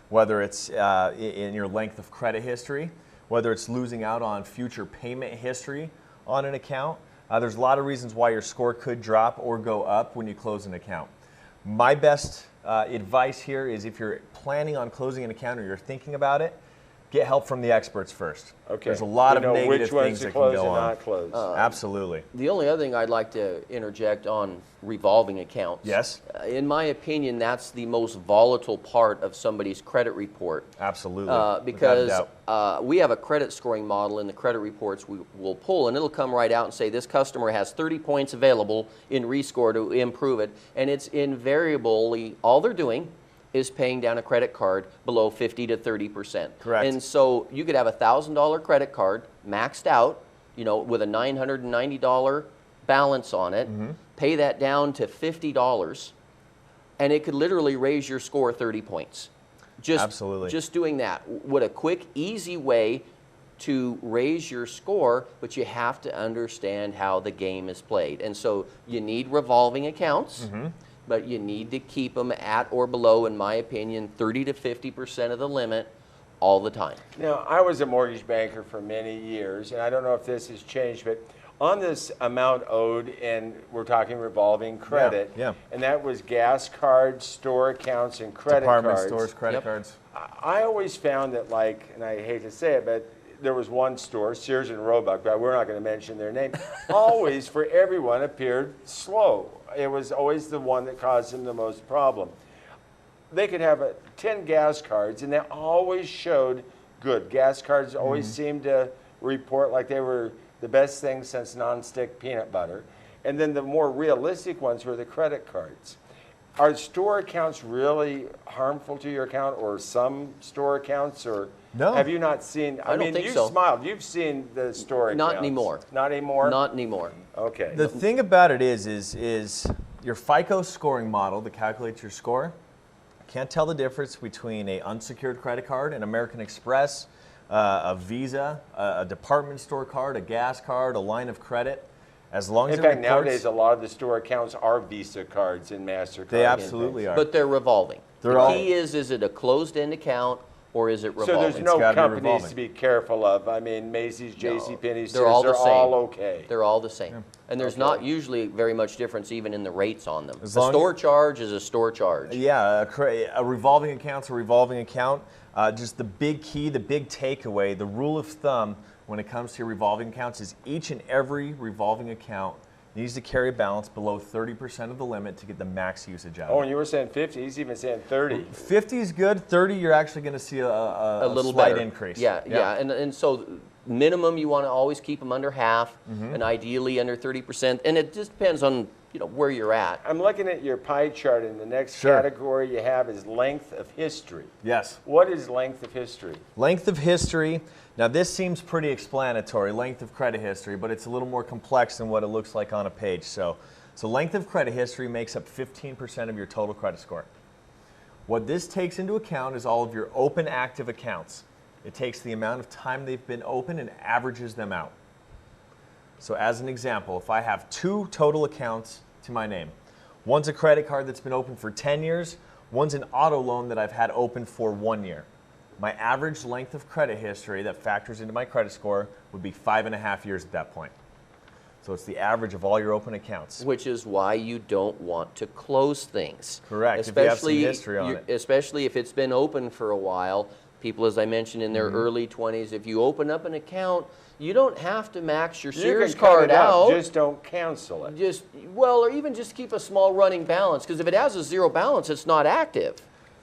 S4: whether it's in your length of credit history, whether it's losing out on future payment history on an account. There's a lot of reasons why your score could drop or go up when you close an account. My best advice here is if you're planning on closing an account or you're thinking about it, get help from the experts first.
S2: Okay.
S4: There's a lot
S2: You
S4: of
S2: know
S4: negative
S2: which ones
S4: things
S2: to
S4: that
S2: close
S4: can go
S2: and
S4: on.
S2: not close.
S4: Absolutely.
S3: The only other thing I'd like to interject on revolving accounts.
S4: Yes.
S3: In my opinion, that's the most volatile part of somebody's credit report.
S4: Absolutely. Without a
S3: Because
S4: doubt.
S3: we have a credit scoring model in the credit reports we will pull, and it'll come right out and say this customer has 30 points available in rescore to improve it, and it's invariably all they're doing is paying down a credit card below 50 to 30%.
S4: Correct.
S3: And so you could have a $1,000 credit card maxed out, you know, with a $990 balance on it, pay that down to $50, and it could literally raise your score 30 points.
S4: Absolutely.
S3: Just doing that. What a quick, easy way to raise your score, but you have to understand how the game is played. And so you need revolving accounts, but you need to keep them at or below, in my opinion, 30 to 50% of the limit all the time.
S2: Now, I was a mortgage banker for many years, and I don't know if this has changed, but on this amount owed, and we're talking revolving credit,
S4: yeah.
S2: and that was gas cards, store accounts, and credit
S4: Department
S2: cards.
S4: stores, credit
S3: Yep.
S4: cards.
S2: I always found that, like, and I hate to say it, but there was one store, Sears and Roebuck, but we're not going to mention their name, always for everyone appeared slow. It was always the one that caused them the most problem. They could have 10 gas cards, and they always showed good. Gas cards always seemed to report like they were the best thing since nonstick peanut butter. And then the more realistic ones were the credit cards. Are store accounts really harmful to your account, or some store accounts, or
S4: No.
S2: have you not seen?
S3: I don't
S2: mean,
S3: think
S2: you
S3: so.
S2: smiled. You've seen the store
S3: Not
S2: accounts.
S3: anymore.
S2: Not anymore?
S3: Not anymore.
S2: Okay.
S4: The thing about it is your FICO scoring model that calculates your score can't tell the difference between an unsecured credit card, an American Express, a Visa, a department store card, a gas card, a line of credit. As long as
S2: In
S4: it
S2: fact,
S4: reports,
S2: nowadays a lot of the store accounts are Visa cards and MasterCards.
S4: they
S2: and
S4: absolutely
S2: things.
S4: are.
S3: But they're revolving.
S4: They're
S3: the
S4: all-
S3: key is it a closed-end account or is it revolving?
S2: So there's
S4: It's
S2: no
S4: gotta be
S2: companies
S4: revolving.
S2: to be careful of. I mean, Macy's, JCPenney's,
S3: they're all
S2: Sears,
S3: the
S2: they're all
S3: same.
S2: okay.
S3: They're all the same. And there's
S2: Okay.
S3: not usually very much difference even in the rates on them.
S4: As
S3: A
S4: long-
S3: store charge is a store charge.
S4: Yeah, a revolving account's a revolving account. Just the big key, the big takeaway, the rule of thumb when it comes to your revolving accounts is each and every revolving account he needs to carry a balance below 30% of the limit to get the max usage out
S2: Oh,
S4: of
S2: and
S4: it.
S2: you were saying 50. He's even saying 30.
S4: 50 is good. 30, you're actually going to see a
S3: little
S4: slight
S3: better
S4: increase.
S3: Yeah. And so minimum, you want to always keep them under half, and ideally under 30%. And it just depends on where you're at.
S2: I'm looking at your pie chart, and the next category you have is length of history.
S4: Yes.
S2: What is length of history?
S4: Length of history. Now, this seems pretty explanatory, length of credit history, but it's a little more complex than what it looks like on a page. So length of credit history makes up 15% of your total credit score. What this takes into account is all of your open active accounts. It takes the amount of time they've been open and averages them out. So as an example, if I have 2 total accounts to my name, one's a credit card that's been open for 10 years, one's an auto loan that I've had open for 1 year. My average length of credit history that factors into my credit score would be 5.5 years at that point. So it's the average of all your open accounts.
S3: Which is why you don't want to close things.
S4: Correct, if you have some history on it.
S3: Especially if it's been open for a while. People, as I mentioned, in their early 20s, if you open up an account, you don't have to max your Sears card out.
S2: Just don't cancel it.
S3: Or even just keep a small running balance, because if it has a 0 balance, it's not active.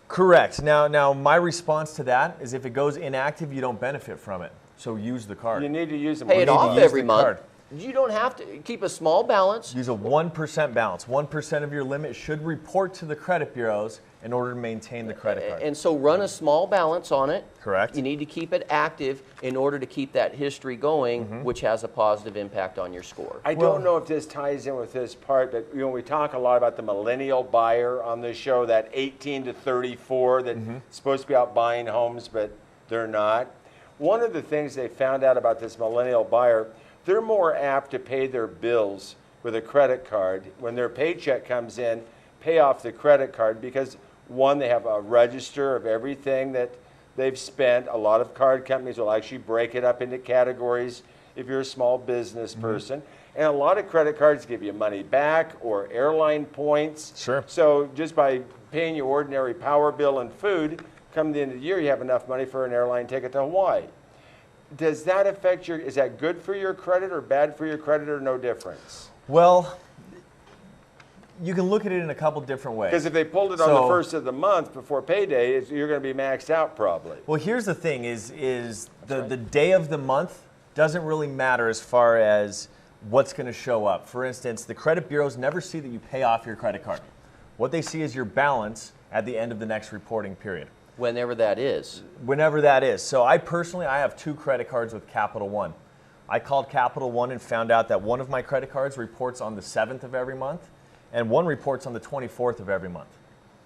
S4: Correct. Now, my response to that is if it goes inactive, you don't benefit from it. So use the card.
S2: You need to use them.
S3: Pay it off every month.
S4: Card.
S3: You don't have to keep a small balance.
S4: Use a 1% balance. 1% of your limit should report to the credit bureaus in order to maintain the credit card.
S3: And so run a small balance on it.
S4: Correct.
S3: You need to keep it active in order to keep that history going, which has a positive impact on your score.
S2: I don't know if this ties in with this part, but we talk a lot about the millennial buyer on this show, that 18 to 34 that's supposed to be out buying homes, but they're not. One of the things they found out about this millennial buyer, they're more apt to pay their bills with a credit card. When their paycheck comes in, pay off the credit card because, one, they have a register of everything that they've spent. A lot of card companies will actually break it up into categories if you're a small business person. And a lot of credit cards give you money back or airline points.
S4: Sure.
S2: So just by paying your ordinary power bill and food, come the end of the year, you have enough money for an airline ticket to Hawaii. Does that affect is that good for your credit or bad for your credit or no difference?
S4: Well, you can look at it in a couple different ways.
S2: Because if they pulled it on the first of the month before payday, you're going to be maxed out probably.
S4: Well, here's the thing is the day of the month doesn't really matter as far as what's going to show up. For instance, the credit bureaus never see that you pay off your credit card. What they see is your balance at the end of the next reporting period.
S3: Whenever that is.
S4: Whenever that is. So I have 2 credit cards with Capital One. I called Capital One and found out that one of my credit cards reports on the 7th of every month, and one reports on the 24th of every month.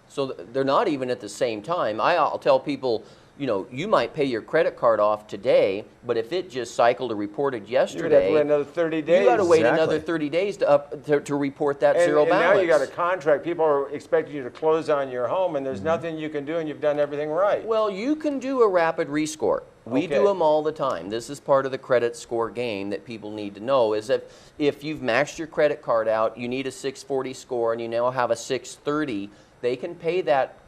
S3: So they're not even at the same time. I'll tell people, you might pay your credit card off today, but if it just cycled or reported yesterday,
S2: you're going to have to wait another 30 days.
S3: You got to wait another 30 days to report that 0 balance.
S2: And now you got a contract. People are expecting you to close on your home, and there's nothing you can do, and you've done everything right.
S3: Well, you can do a rapid rescore. We do them all the time. This is part of the credit score game that people need to know, is that if you've maxed your credit card out, you need a 640 score, and you now have a 630, they can pay that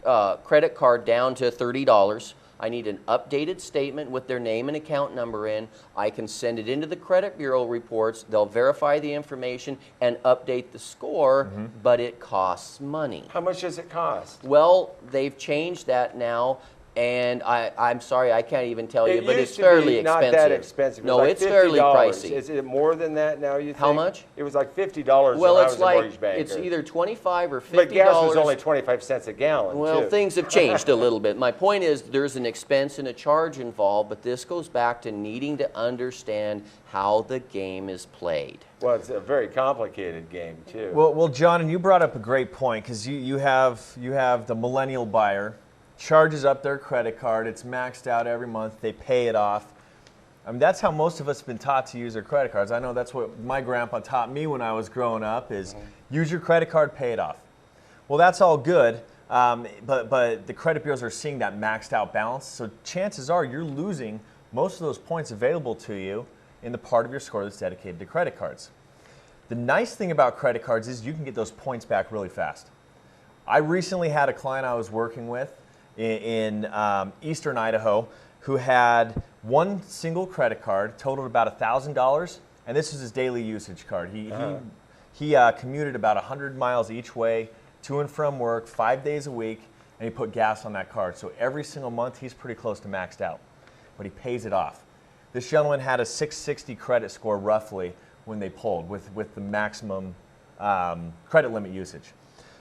S3: credit card down to $30. I need an updated statement with their name and account number in. I can send it into the credit bureau reports. They'll verify the information and update the score, but it costs money.
S2: How much does it cost?
S3: Well, they've changed that now, and I'm sorry, I can't even tell you, but it's fairly expensive.
S2: Not that expensive.
S3: No, it's fairly pricey.
S2: Is it more than that now, you think?
S3: How much?
S2: It was like $50
S3: well,
S2: when I
S3: it's
S2: was a mortgage banker.
S3: It's either $25 or $50.
S2: But gas was only 25 cents a gallon,
S3: Well,
S2: too.
S3: things have changed a little bit. My point is there's an expense and a charge involved, but this goes back to needing to understand how the game is played.
S2: Well, it's a very complicated game, too.
S4: Well, John, and you brought up a great point, because you have the millennial buyer, charges up their credit card, it's maxed out every month, they pay it off. I mean, that's how most of us have been taught to use our credit cards. I know that's what my grandpa taught me when I was growing up, is use your credit card, pay it off. Well, that's all good, but the credit bureaus are seeing that maxed out balance, so chances are you're losing most of those points available to you in the part of your score that's dedicated to credit cards. The nice thing about credit cards is you can get those points back really fast. I recently had a client I was working with in eastern Idaho who had one single credit card, totaled about $1,000, and this was his daily usage card. He He commuted about 100 miles each way, to and from work, 5 days a week, and he put gas on that card. So every single month, he's pretty close to maxed out, but he pays it off. This gentleman had a 660 credit score roughly when they pulled with the maximum credit limit usage.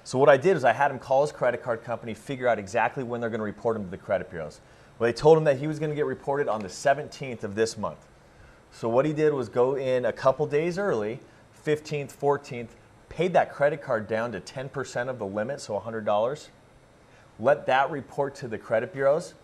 S4: So what I did is I had him call his credit card company, figure out exactly when they're going to report him to the credit bureaus. Well, they told him that he was going to get reported on the 17th of this month. So what he did was go in a couple days early, 15th, 14th, paid that credit card down to 10% of the limit, so $100. Let that report to the credit bureaus.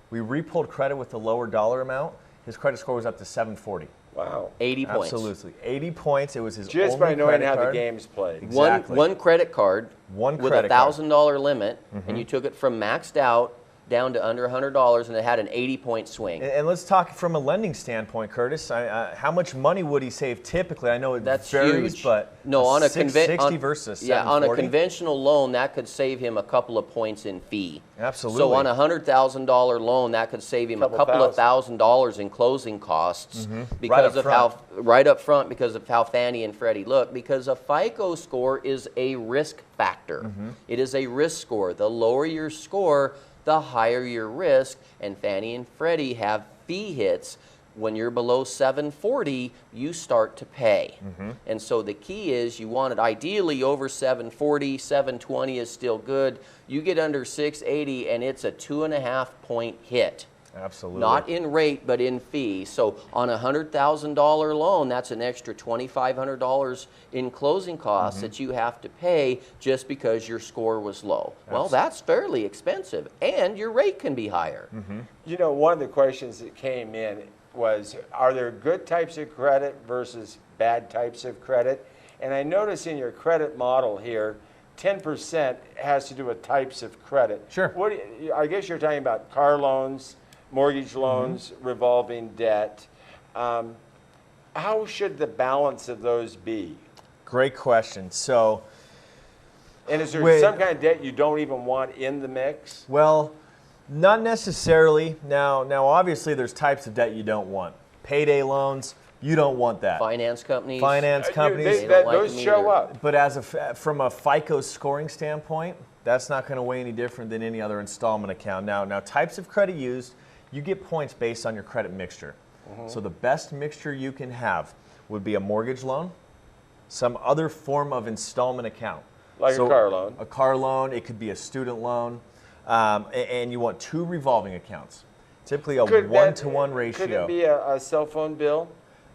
S4: We repulled credit with the lower dollar amount. His credit score was up to 740.
S2: Wow.
S3: 80 points.
S4: Absolutely. 80 points. It was his
S2: Just
S4: only
S2: by knowing
S4: credit
S2: how
S4: card.
S2: the game's played.
S4: Exactly.
S3: One credit card
S4: One
S3: with
S4: credit
S3: a
S4: card.
S3: $1,000 limit, and you took it from maxed out down to under $100, and it had an 80-point swing.
S4: And let's talk from a lending standpoint, Curtis. How much money would he save typically? I know it
S3: That's
S4: varies,
S3: huge.
S4: but
S3: No, on a
S4: 660 versus 740?
S3: on a conventional loan, that could save him a couple of points in fee.
S4: Absolutely.
S3: So on a $100,000 loan, that could save him a couple of $1,000s in closing costs because right up front because of how Fannie and Freddie look. Because a FICO score is a risk factor. It is a risk score. The lower your score, the higher your risk, and Fannie and Freddie have fee hits. When you're below 740, you start to pay. And so the key is you want it ideally over 740, 720 is still good. You get under 680 and it's a 2.5-point hit.
S4: Absolutely.
S3: Not in rate, but in fee. So on a $100,000 loan, that's an extra $2,500 in closing costs that you have to pay just because your score was low. Well, that's fairly expensive, and your rate can be higher.
S2: You know, one of the questions that came in was, are there good types of credit versus bad types of credit? And I notice in your credit model here, 10% has to do with types of credit.
S4: Sure.
S2: I guess you're talking about car loans, mortgage loans, revolving debt. How should the balance of those be?
S4: Great question. So,
S2: and is there some kind of debt you don't even want in the mix?
S4: well, not necessarily. Now, obviously, there's types of debt you don't want. Payday loans, you don't want that.
S3: Finance companies.
S4: Finance companies,
S3: They don't like
S2: those
S3: them
S2: show
S3: either.
S2: up.
S4: but from a FICO scoring standpoint, that's not going to weigh any different than any other installment account. Now, types of credit used, you get points based on your credit mixture. So the best mixture you can have would be a mortgage loan, some other form of installment account.
S2: Like a car loan.
S4: A car loan, it could be a student loan, and you want 2 revolving accounts. Typically a 1-to-1 ratio.
S2: Could it be a cell phone bill?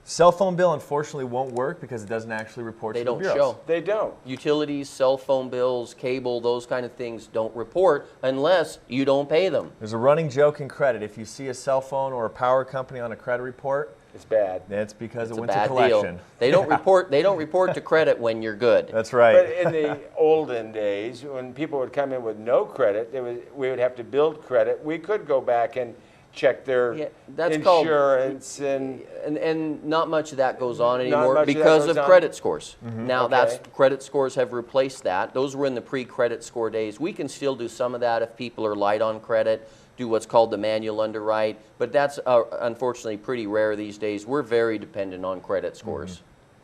S4: Cell phone bill, unfortunately, won't work because it doesn't actually report
S3: They
S4: to the
S3: don't
S4: bureaus.
S3: show.
S2: They don't.
S3: Utilities, cell phone bills, cable, those kind of things don't report unless you don't pay them.
S4: There's a running joke in credit. If you see a cell phone or a power company on a credit report,
S2: It's bad.
S4: that's because
S3: It's
S4: it
S3: a
S4: went to
S3: bad
S4: collection.
S3: deal. They don't report. They don't report to credit when you're good.
S4: That's right.
S2: But in the olden days, when people would come in with no credit, we would have to build credit. We could go back and check their insurance
S3: and not much of that goes on
S2: Not
S3: anymore
S2: much of that
S3: because
S2: goes
S3: of
S2: on?
S3: credit scores. Now
S2: Okay.
S3: credit scores have replaced that. Those were in the pre-credit score days. We can still do some of that if people are light on credit, do what's called the manual underwrite, but that's unfortunately pretty rare these days. We're very dependent on credit scores.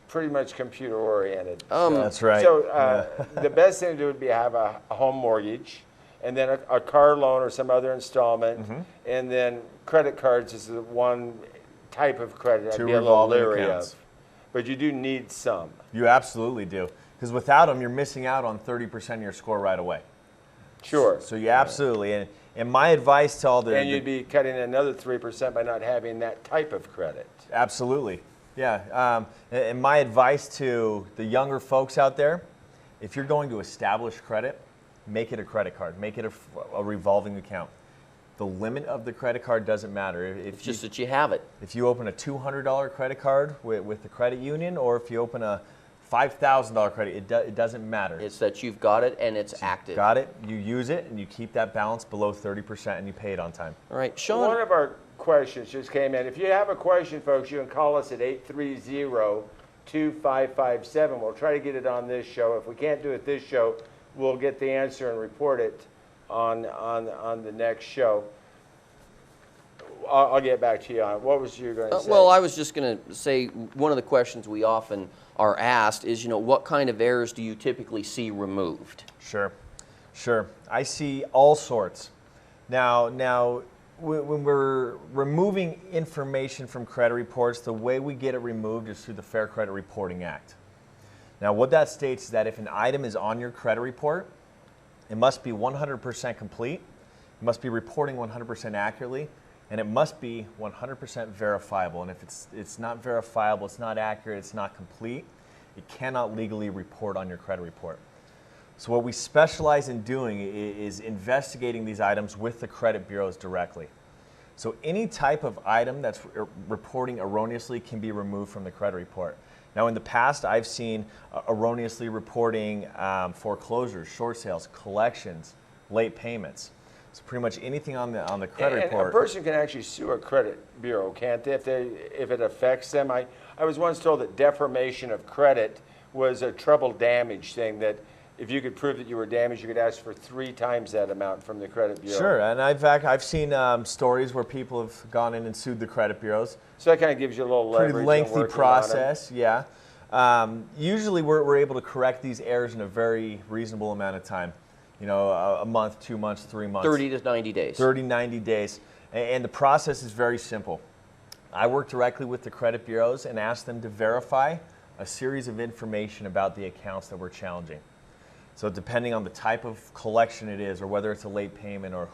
S2: pretty much computer oriented.
S4: That's right.
S2: So the best thing to do would be have a home mortgage, and then a car loan or some other installment, and then credit cards is the one type of credit I'd
S4: 2
S2: be a little
S4: revolving
S2: leery
S4: accounts.
S2: of. But you do need some.
S4: You absolutely do. Because without them, you're missing out on 30% of your score right away.
S2: Sure.
S4: So you absolutely, and my advice to all the...
S2: And you'd be cutting another 3% by not having that type of credit.
S4: Absolutely. Yeah. And my advice to the younger folks out there, if you're going to establish credit, make it a credit card. Make it a revolving account. The limit of the credit card doesn't matter.
S3: It's just that you have it.
S4: If you open a $200 credit card with the credit union, or if you open a $5,000 credit, it doesn't matter.
S3: It's that you've got it and it's active.
S4: Got it, you use it, and you keep that balance below 30%, and you pay it on time.
S3: All right, Sean.
S2: One of our questions just came in. If you have a question, folks, you can call us at 830-2557. We'll try to get it on this show. If we can't do it this show, we'll get the answer and report it on the next show. I'll get back to you on it. What was you going to say?
S3: Well, I was just going to say one of the questions we often are asked is, what kind of errors do you typically see removed?
S4: Sure. I see all sorts. Now, when we're removing information from credit reports, the way we get it removed is through the Fair Credit Reporting Act. Now, what that states is that if an item is on your credit report, it must be 100% complete, it must be reporting 100% accurately, and it must be 100% verifiable. And if it's not verifiable, it's not accurate, it's not complete, it cannot legally report on your credit report. So what we specialize in doing is investigating these items with the credit bureaus directly. So any type of item that's reporting erroneously can be removed from the credit report. Now, in the past, I've seen erroneously reporting foreclosures, short sales, collections, late payments. So pretty much anything on the credit report.
S2: A person can actually sue a credit bureau, can't they, if it affects them? I was once told that deformation of credit was a treble damage thing, that if you could prove that you were damaged, you could ask for 3 times that amount from the credit bureau.
S4: Sure, and I've seen stories where people have gone in and sued the credit bureaus.
S2: So that kind of gives you a little leverage.
S4: Pretty lengthy process, yeah. Usually we're able to correct these errors in a very reasonable amount of time. A month, 2 months, 3 months.
S3: 30 to 90 days.
S4: 30, 90 days. And the process is very simple. I work directly with the credit bureaus and ask them to verify a series of information about the accounts that we're challenging. So depending on the type of collection it is, or whether it's a late payment, or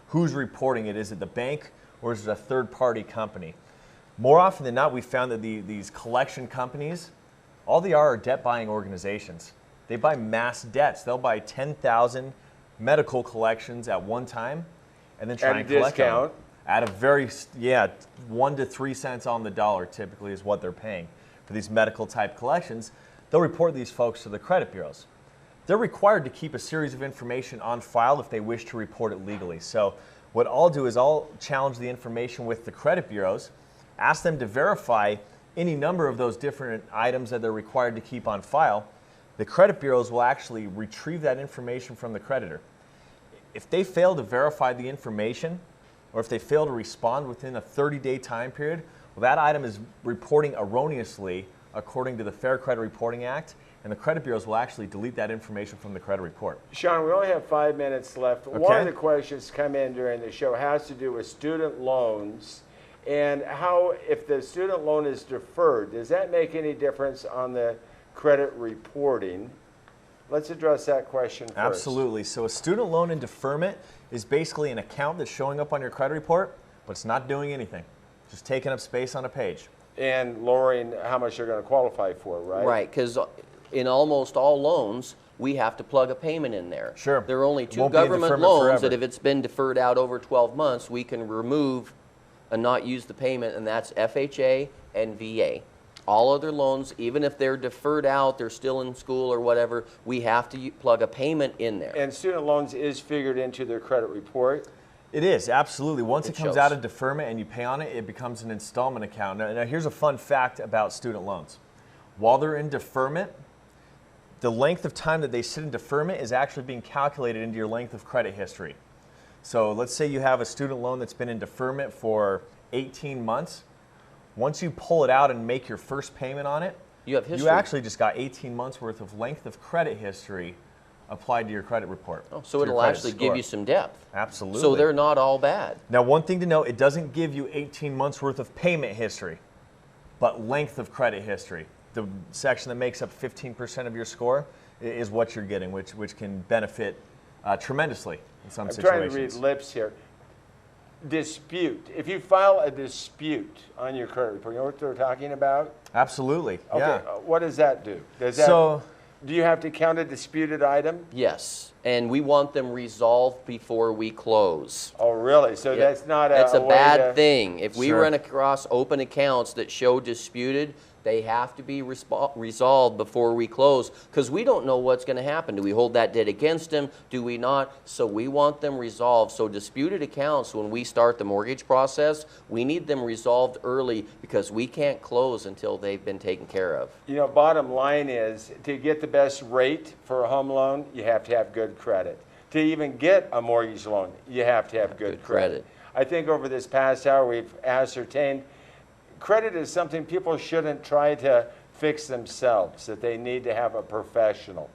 S4: who's reporting it, is it the bank or is it a third-party company? More often than not, we found that these collection companies, all they are debt-buying organizations. They buy mass debts. They'll buy 10,000 medical collections at one time and then try and collect them. At a very, 1 to 3 cents on the dollar typically is what they're paying for these medical type collections. They'll report these folks to the credit bureaus. They're required to keep a series of information on file if they wish to report it legally. So what I'll do is I'll challenge the information with the credit bureaus, ask them to verify any number of those different items that they're required to keep on file. The credit bureaus will actually retrieve that information from the creditor. If they fail to verify the information, or if they fail to respond within a 30-day time period, well, that item is reporting erroneously according to the Fair Credit Reporting Act, and the credit bureaus will actually delete that information from the credit report.
S2: Sean, we only have 5 minutes left. Okay. One of the questions come in during the show has to do with student loans, and how, if the student loan is deferred, does that make any difference on the credit reporting? Let's address that question first.
S4: Absolutely. So a student loan in deferment is basically an account that's showing up on your credit report, but it's not doing anything. Just taking up space on a page.
S2: And lowering how much they're going to qualify for, right?
S3: Right, because in almost all loans, we have to plug a payment in there.
S4: Sure.
S3: There are only 2 government loans that if it's been deferred out over 12 months, we can remove and not use the payment, and that's FHA and VA. All other loans, even if they're deferred out, they're still in school or whatever, we have to plug a payment in there.
S2: And student loans is figured into their credit report?
S4: It is, absolutely. Once it comes out of deferment and you pay on it, it becomes an installment account. Now here's a fun fact about student loans. While they're in deferment, the length of time that they sit in deferment is actually being calculated into your length of credit history. So let's say you have a student loan that's been in deferment for 18 months. Once you pull it out and make your first payment on it,
S3: you have history.
S4: You actually just got 18 months worth of length of credit history applied to your credit report.
S3: Oh, so it'll actually give you some depth.
S4: Absolutely.
S3: So they're not all bad.
S4: Now, one thing to note, it doesn't give you 18 months worth of payment history, but length of credit history. The section that makes up 15% of your score is what you're getting, which can benefit tremendously in some situations.
S2: I'm trying to read lips here. Dispute. If you file a dispute on your credit report, you know what they're talking about?
S4: Absolutely.
S2: Okay.
S4: Yeah.
S2: What does that do? Do you have to count a disputed item?
S3: Yes, and we want them resolved before we close.
S2: Oh, really? So that's not a
S3: That's a
S2: way
S3: bad thing. If we
S4: Sure.
S3: run across open accounts that show disputed, they have to be resolved before we close, because we don't know what's going to happen. Do we hold that debt against them? Do we not? So we want them resolved. So disputed accounts, when we start the mortgage process, we need them resolved early, because we can't close until they've been taken care of.
S2: You know, bottom line is, to get the best rate for a home loan, you have to have good credit. To even get a mortgage loan, you have to have good credit. I think over this past hour we've ascertained credit is something people shouldn't try to fix themselves, that they need to have a professional.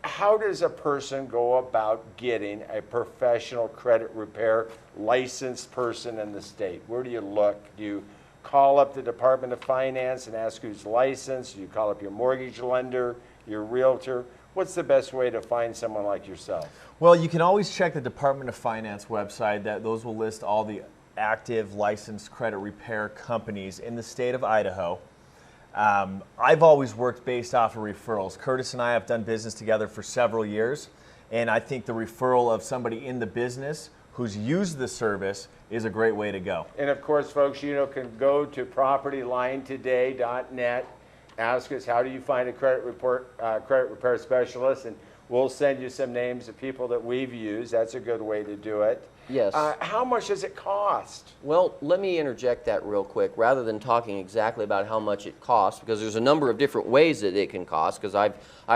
S2: How does a person go about getting a professional credit repair licensed person in the state? Where do you look? Do you call up the Department of Finance and ask who's licensed? Do you call up your mortgage lender, your realtor? What's the best way to find someone like yourself?
S4: Well, you can always check the Department of Finance website. Those will list all the active licensed credit repair companies in the state of Idaho. I've always worked based off of referrals. Curtis and I have done business together for several years, and I think the referral of somebody in the business who's used the service is a great way to go.
S2: And of course, folks, can go to propertylinetoday.net, ask us how do you find a credit repair specialist, and we'll send you some names of people that we've used. That's a good way to do it.
S3: Yes.
S2: How much does it cost?
S3: Well, let me interject that real quick, rather than talking exactly about how much it costs, because there's a number of different ways that it can cost, because I've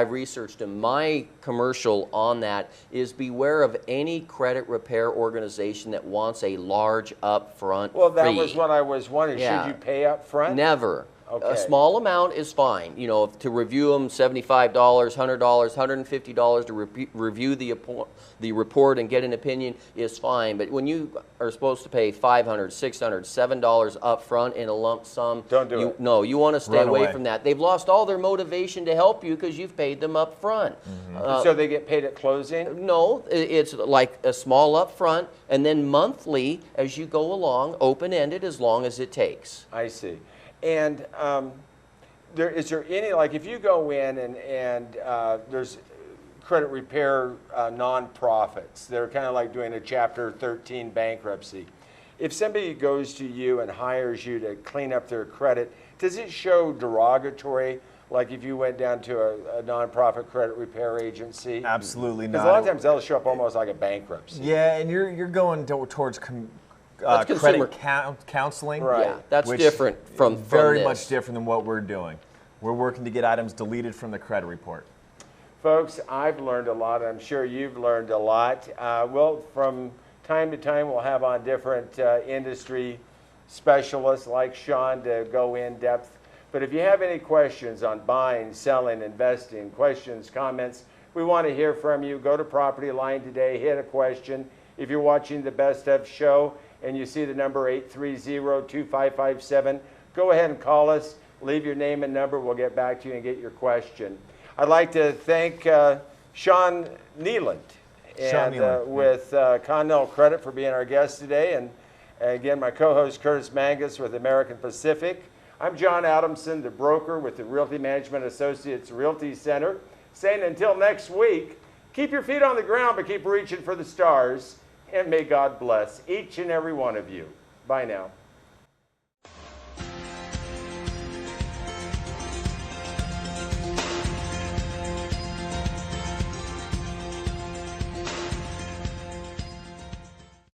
S3: researched, and my commercial on that is beware of any credit repair organization that wants a large upfront
S2: Well, that
S3: fee.
S2: was what I was wondering.
S3: Yeah.
S2: Should you pay up front?
S3: Never.
S2: Okay.
S3: A small amount is fine. To review them, $75, $100, $150 to review the report and get an opinion is fine. But when you are supposed to pay $500, $600, $7 up front in a lump sum,
S2: don't do it.
S3: No, you want to stay
S4: Run
S3: away
S4: away
S3: from that. They've lost all their motivation to help you because you've paid them up front.
S2: So they get paid at closing?
S3: No, it's like a small up front and then monthly as you go along, open-ended as long as it takes.
S2: I see. And is there any, like if you go in and there's credit repair nonprofits, they're kind of like doing a Chapter 13 bankruptcy. If somebody goes to you and hires you to clean up their credit, does it show derogatory? Like if you went down to a nonprofit credit repair agency?
S4: Absolutely not.
S2: Because a lot of times they'll show up almost like a bankruptcy.
S4: Yeah, and you're going towards
S3: That's consumer
S4: credit counseling.
S2: Right.
S3: Yeah, that's
S4: which
S3: different from
S4: very
S3: this.
S4: much different than what we're doing. We're working to get items deleted from the credit report.
S2: Folks, I've learned a lot. I'm sure you've learned a lot. Well, from time to time, we'll have on different industry specialists like Sean to go in depth. But if you have any questions on buying, selling, investing, questions, comments, we want to hear from you. Go to Property Line today, hit a question. If you're watching the Best Of show and you see the number 830-2557, go ahead and call us. Leave your name and number. We'll get back to you and get your question. I'd like to thank Sean Nealand with Continental Credit for being our guest today. And again, my co-host Curtis Mangus with American Pacific. I'm John Adamson, the broker with the Realty Management Associates Realty Center, saying until next week, keep your feet on the ground, but keep reaching for the stars. And may God bless each and every one of you. Bye now.